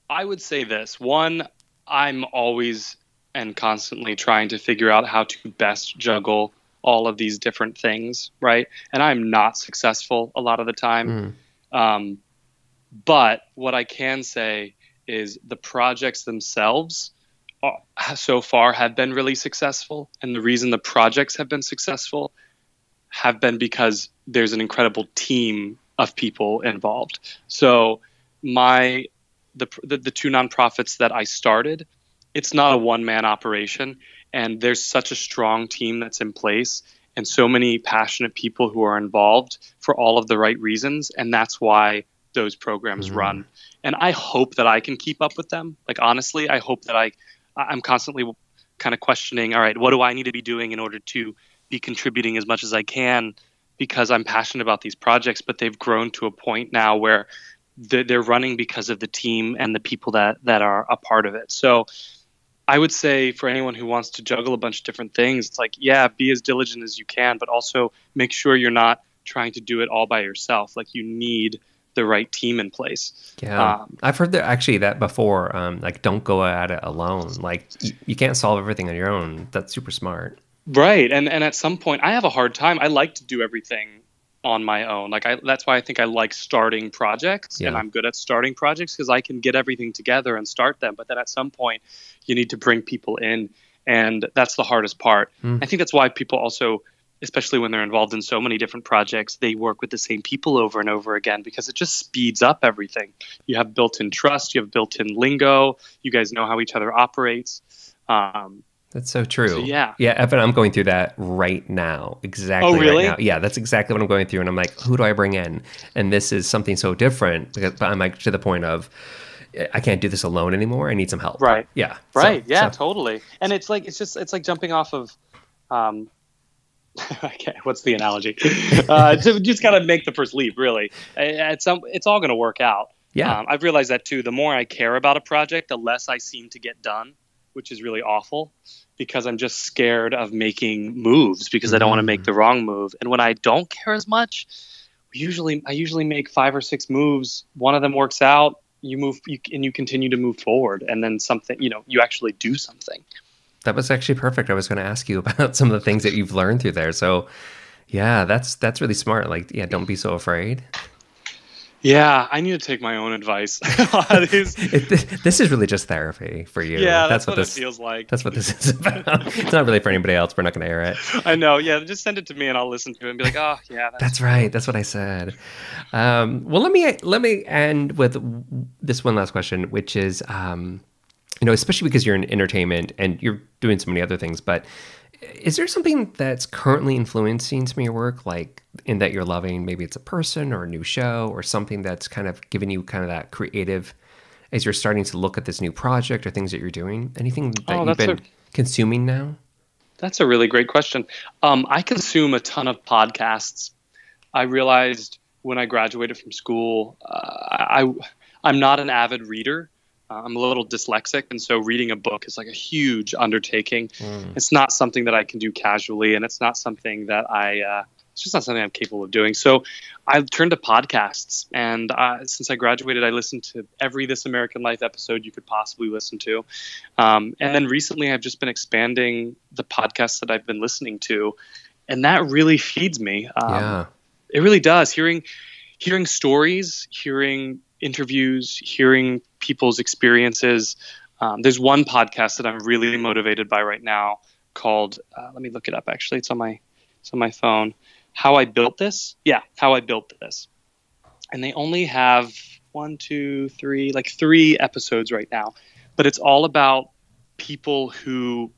I would say this. One, I'm always and constantly trying to figure out how to best juggle all of these different things, right? And I'm not successful a lot of the time. But what I can say is the projects themselves so far have been really successful. And the reason the projects have been successful have been because there's an incredible team of people involved. So the two nonprofits that I started, it's not a one-man operation. And there's such a strong team that's in place. and so many passionate people who are involved for all of the right reasons. And that's why those programs run. And I hope that I can keep up with them. Like, honestly, I hope that I'm constantly kind of questioning, all right, what do I need to be doing in order to be contributing as much as I can, because I'm passionate about these projects, but they've grown to a point now where they're running because of the team and the people that are a part of it. So I would say for anyone who wants to juggle a bunch of different things, it's like, yeah, be as diligent as you can, but also make sure you're not trying to do it all by yourself. Like, you need the right team in place. Yeah. I've heard that before. Like, don't go at it alone. Like, you can't solve everything on your own. That's super smart. Right. And at some point I have a hard time. I like to do everything on my own. Like, that's why I think I like starting projects, and I'm good at starting projects because I can get everything together and start them. But then at some point you need to bring people in, and that's the hardest part. I think that's why people also, especially when they're involved in so many different projects, they work with the same people over and over again, because it just speeds up everything. You have built-in trust, you have built-in lingo, you guys know how each other operates. That's so true. So, yeah, Evan, I'm going through that right now. Exactly. Oh, really? Right now. Yeah, that's exactly what I'm going through. And I'm like, who do I bring in? And this is something so different. But I'm like to the point of, I can't do this alone anymore. I need some help. Right. Yeah. Right. So. Totally. And it's like jumping off of, okay, what's the analogy? Just got to make the first leap, really. It's all going to work out. Yeah. I've realized that too. The more I care about a project, the less I seem to get done, which is really awful, because I'm just scared of making moves because I don't want to make the wrong move. And when I don't care as much, I usually make 5 or 6 moves. One of them works out. You move, and you continue to move forward, and then something, you actually do something. That was actually perfect. I was going to ask you about some of the things that you've learned through there. So, yeah, that's really smart. Like, yeah, don't be so afraid. Yeah, I need to take my own advice. This is really just therapy for you. Yeah, that's what it feels like. That's what this is about. It's not really for anybody else. We're not going to air it. I know. Yeah, just send it to me and I'll listen to it and be like, oh, yeah. That's right. That's what I said. Well, let me end with this one last question, which is, especially because you're in entertainment and you're doing so many other things, but is there something that's currently influencing some of your work, like in that you're loving? Maybe it's a person or a new show or something that's kind of giving you kind of that creative, as you're starting to look at this new project or things that you're doing? Anything that you've been consuming now? That's a really great question. I consume a ton of podcasts. I realized when I graduated from school, I'm not an avid reader. I'm a little dyslexic, and so reading a book is like a huge undertaking. It's not something that I can do casually, and it's not something that it's just not something I'm capable of doing. So I've turned to podcasts, and since I graduated, I listened to every This American Life episode you could possibly listen to. And then recently I've just been expanding the podcasts that I've been listening to, and that really feeds me. It really does. Hearing stories, hearing interviews, hearing people's experiences. There's one podcast that I'm really motivated by right now called, let me look it up. Actually, it's on my phone. How I Built This. Yeah. How I Built This. And they only have 3 episodes right now, but it's all about people who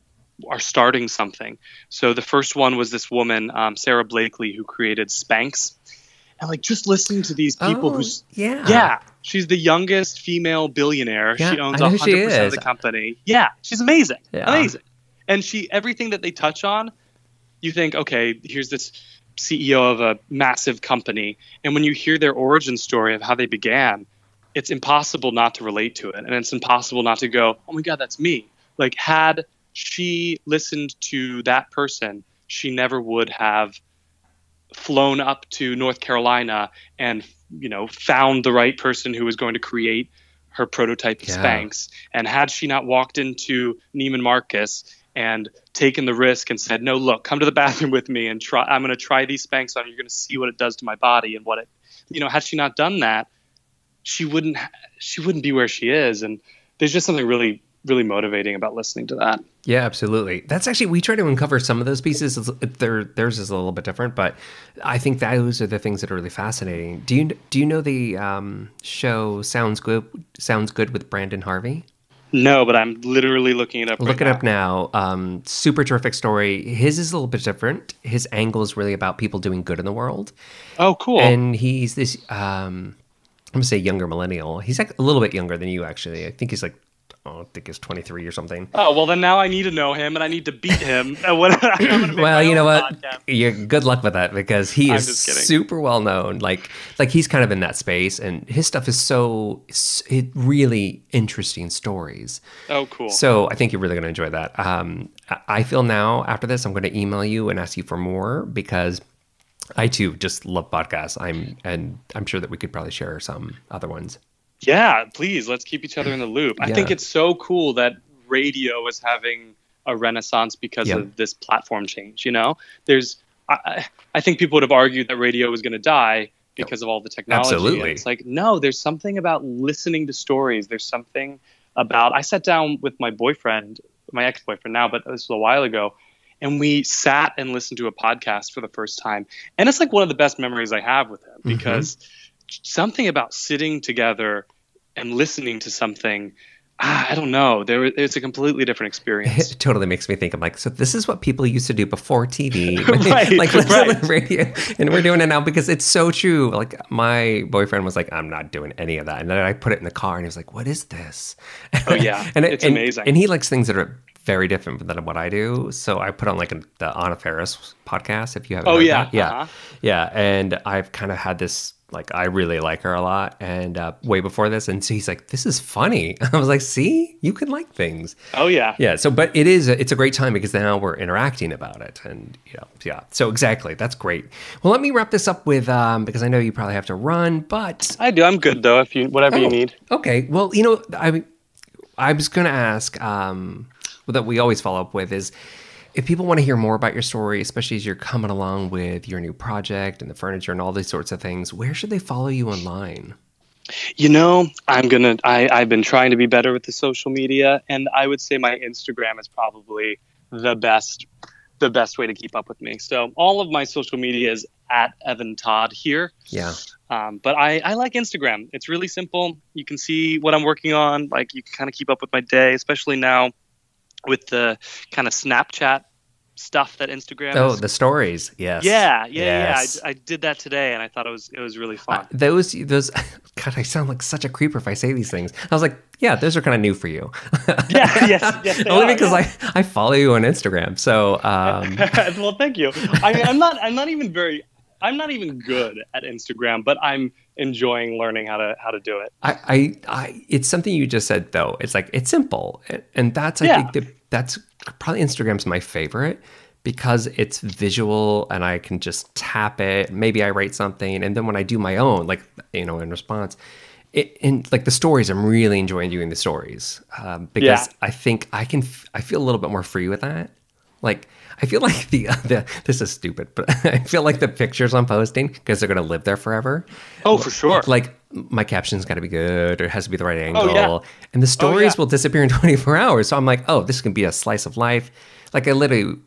are starting something. So the first one was this woman, Sarah Blakely, who created Spanx. And like just listening to these people she's the youngest female billionaire. She owns 100% of the company. Yeah, she's amazing. Amazing. And everything that they touch on, you think, okay, here's this CEO of a massive company. And when you hear their origin story of how they began, it's impossible not to relate to it. And it's impossible not to go, oh my God, that's me. Like, had she listened to that person, she never would have flown up to North Carolina and found the right person who was going to create her prototype of Spanx. And had she not walked into Neiman Marcus and taken the risk and said, no, look, come to the bathroom with me and I'm going to try these Spanx on. You're going to see what it does to my body and had she not done that, she wouldn't be where she is. And there's just something really, really motivating about listening to that. Yeah, absolutely. That's actually, we try to uncover some of those pieces. Theirs is a little bit different, but I think those are the things that are really fascinating. Do you know the show Sounds Good with Brandon Harvey? No, but I'm literally looking it up Look it up now. Super terrific story. His is a little bit different. His angle is really about people doing good in the world. Oh, cool. And he's this, I'm going to say younger millennial. He's like a little bit younger than you, actually. I think he's like, I think he's 23 or something. Oh, well, then now I need to know him and I need to beat him. Well, you know what? Good luck with that, because he is super well known. Like he's kind of in that space, and his stuff is really interesting stories. Oh, cool. So I think you're really going to enjoy that. I feel now after this, I'm going to email you and ask you for more, because I too just love podcasts. I'm sure that we could probably share some other ones. Yeah, please. Let's keep each other in the loop. I think it's so cool that radio is having a renaissance because of this platform change. You know, I think people would have argued that radio was going to die because of all the technology. Absolutely. And it's like, no, there's something about listening to stories. There's something about, I sat down with my boyfriend, my ex-boyfriend now, but this was a while ago, and we sat and listened to a podcast for the first time. And it's like one of the best memories I have with him, because something about sitting together and listening to something, I don't know. It's a completely different experience. It totally makes me think. I'm like, so this is what people used to do before TV, right. Radio, and we're doing it now, because it's so true. Like my boyfriend was like, I'm not doing any of that, and then I put it in the car, and he was like, what is this? Oh yeah, it's amazing. And he likes things that are very different than what I do. So I put on like the Anna Faris podcast, if you haven't heard that. Yeah. Yeah. And I've kind of had this, like, I really like her a lot, and way before this. And so he's like, this is funny. I was like, see, you can like things. Oh yeah. Yeah. So, but it's a great time, because now we're interacting about it. And yeah. So exactly. That's great. Well, let me wrap this up with, because I know you probably have to run, but I do. I'm good though. If whatever you need. Okay. Well, I was going to ask, that we always follow up with is, if people want to hear more about your story, especially as you're coming along with your new project and the furniture and all these sorts of things, where should they follow you online? I've been trying to be better with the social media, and I would say my Instagram is probably the best way to keep up with me. So all of my social media is at Evan Todd here. Yeah. But I like Instagram. It's really simple. You can see what I'm working on. Like, you can kind of keep up with my day, especially now with the kind of Snapchat stuff that Instagram is. The stories. Yes. Yeah. I did that today, and I thought it was really fun. Those God, I sound like such a creeper if I say these things. I was like, yeah, those are kind of new for you. Yes. Only because I follow you on Instagram. So well, thank you. I mean, I'm not even good at Instagram, but I'm enjoying learning how to do it. It's something you just said, though. It's like, it's simple, and that's I think that's probably Instagram's my favorite, because it's visual and I can just tap it. Maybe I write something, and then when I do my own, like, in response, and like the stories, I'm really enjoying doing the stories, because I think I feel a little bit more free with that. Like, I feel like this is stupid, but I feel like the pictures I'm posting, because they're going to live there forever. Oh, for sure. Like, my caption's got to be good, or it has to be the right angle. And the stories will disappear in 24 hours. So I'm like, oh, this can be a slice of life. Like, I literally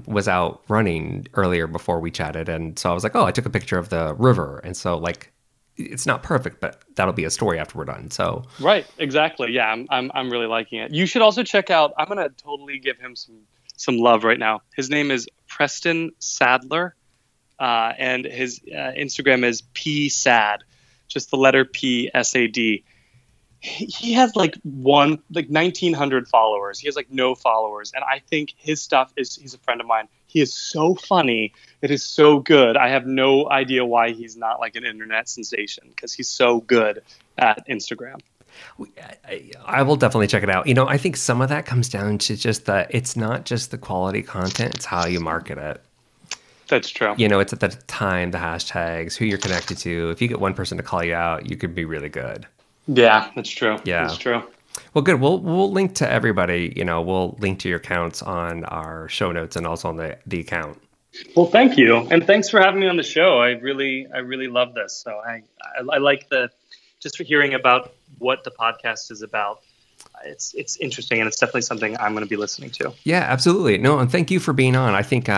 was out running earlier before we chatted. And so I was like, oh, I took a picture of the river. And so, like, it's not perfect, but that'll be a story after we're done. So right. Exactly. Yeah. I'm really liking it. You should also check out, I'm going to totally give him some love right now. His name is Preston Sadler, and his Instagram is PSAD, just the letter P SAD. He has like 1,900 followers. He has like no followers, and I think his stuff he's a friend of mine. He is so funny. It is so good. I have no idea why he's not like an internet sensation, because he's so good at Instagram. I will definitely check it out. I think some of that comes down to just it's not just the quality content, it's how you market it. That's true. It's at the time, the hashtags, who you're connected to. If you get one person to call you out, you could be really good. Yeah, that's true. Yeah. That's true. Well, good. We'll link to everybody. We'll link to your accounts on our show notes and also on the account. Well, thank you. And thanks for having me on the show. I really love this. So I like just for hearing about what the podcast is about. It's interesting, and it's definitely something I'm going to be listening to. Yeah, absolutely. No, and thank you for being on. I think,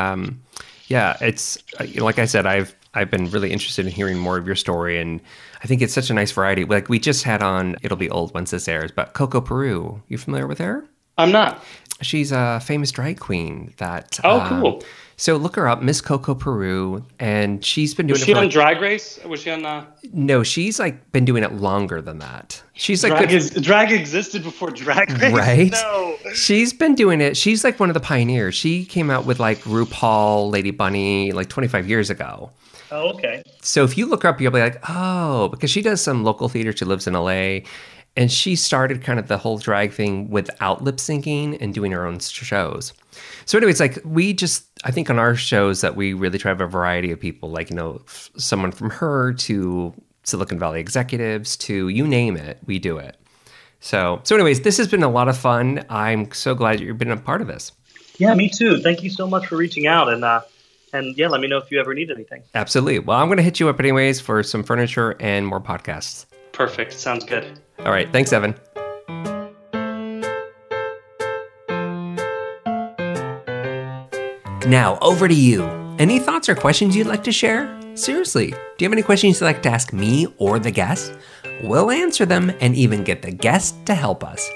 it's like I said, I've I've been really interested in hearing more of your story, and I think it's such a nice variety. Like we just had on, it'll be old once this airs, but Coco Peru. You familiar with her? I'm not. She's a famous drag queen that... Oh, cool. So look her up, Miss Coco Peru, and she's been doing Was it she for on like, Drag Race? Was she on... No, she's like been doing it longer than that. She's like... Drag existed before Drag Race? Right? No. She's been doing it. She's like one of the pioneers. She came out with like RuPaul, Lady Bunny, like 25 years ago. Oh, okay. So if you look her up, you'll be like, oh, because she does some local theater. She lives in LA. And she started kind of the whole drag thing without lip syncing and doing her own shows. So anyways, like I think on our shows that we really try to have a variety of people, like, someone from her to Silicon Valley executives to you name it, we do it. So anyways, this has been a lot of fun. I'm so glad you've been a part of this. Yeah, me too. Thank you so much for reaching out. And yeah, let me know if you ever need anything. Absolutely. Well, I'm going to hit you up anyways for some furniture and more podcasts. Perfect. Sounds good. All right. Thanks, Evan. Now, over to you. Any thoughts or questions you'd like to share? Seriously, do you have any questions you'd like to ask me or the guest? We'll answer them and even get the guest to help us.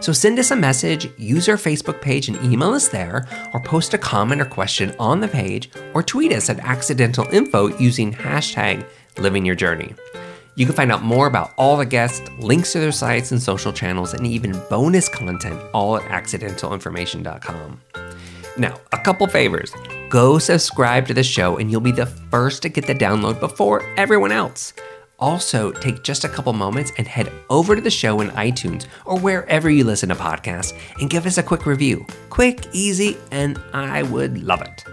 So send us a message, use our Facebook page and email us there, or post a comment or question on the page, or tweet us at accidentalinfo using hashtag #livingyourjourney. You can find out more about all the guests, links to their sites and social channels, and even bonus content all at accidentalinformation.com. Now, a couple favors. Go subscribe to the show and you'll be the first to get the download before everyone else. Also, take just a couple moments and head over to the show in iTunes or wherever you listen to podcasts and give us a quick review. Quick, easy, and I would love it.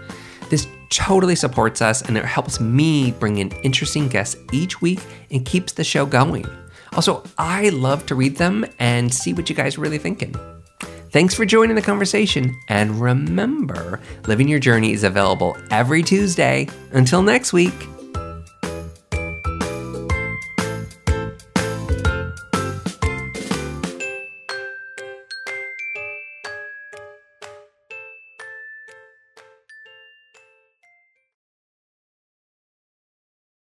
This totally supports us and it helps me bring in interesting guests each week and keeps the show going. Also, I love to read them and see what you guys are really thinking. Thanks for joining the conversation, and remember, Living Your Journey is available every Tuesday. Until next week.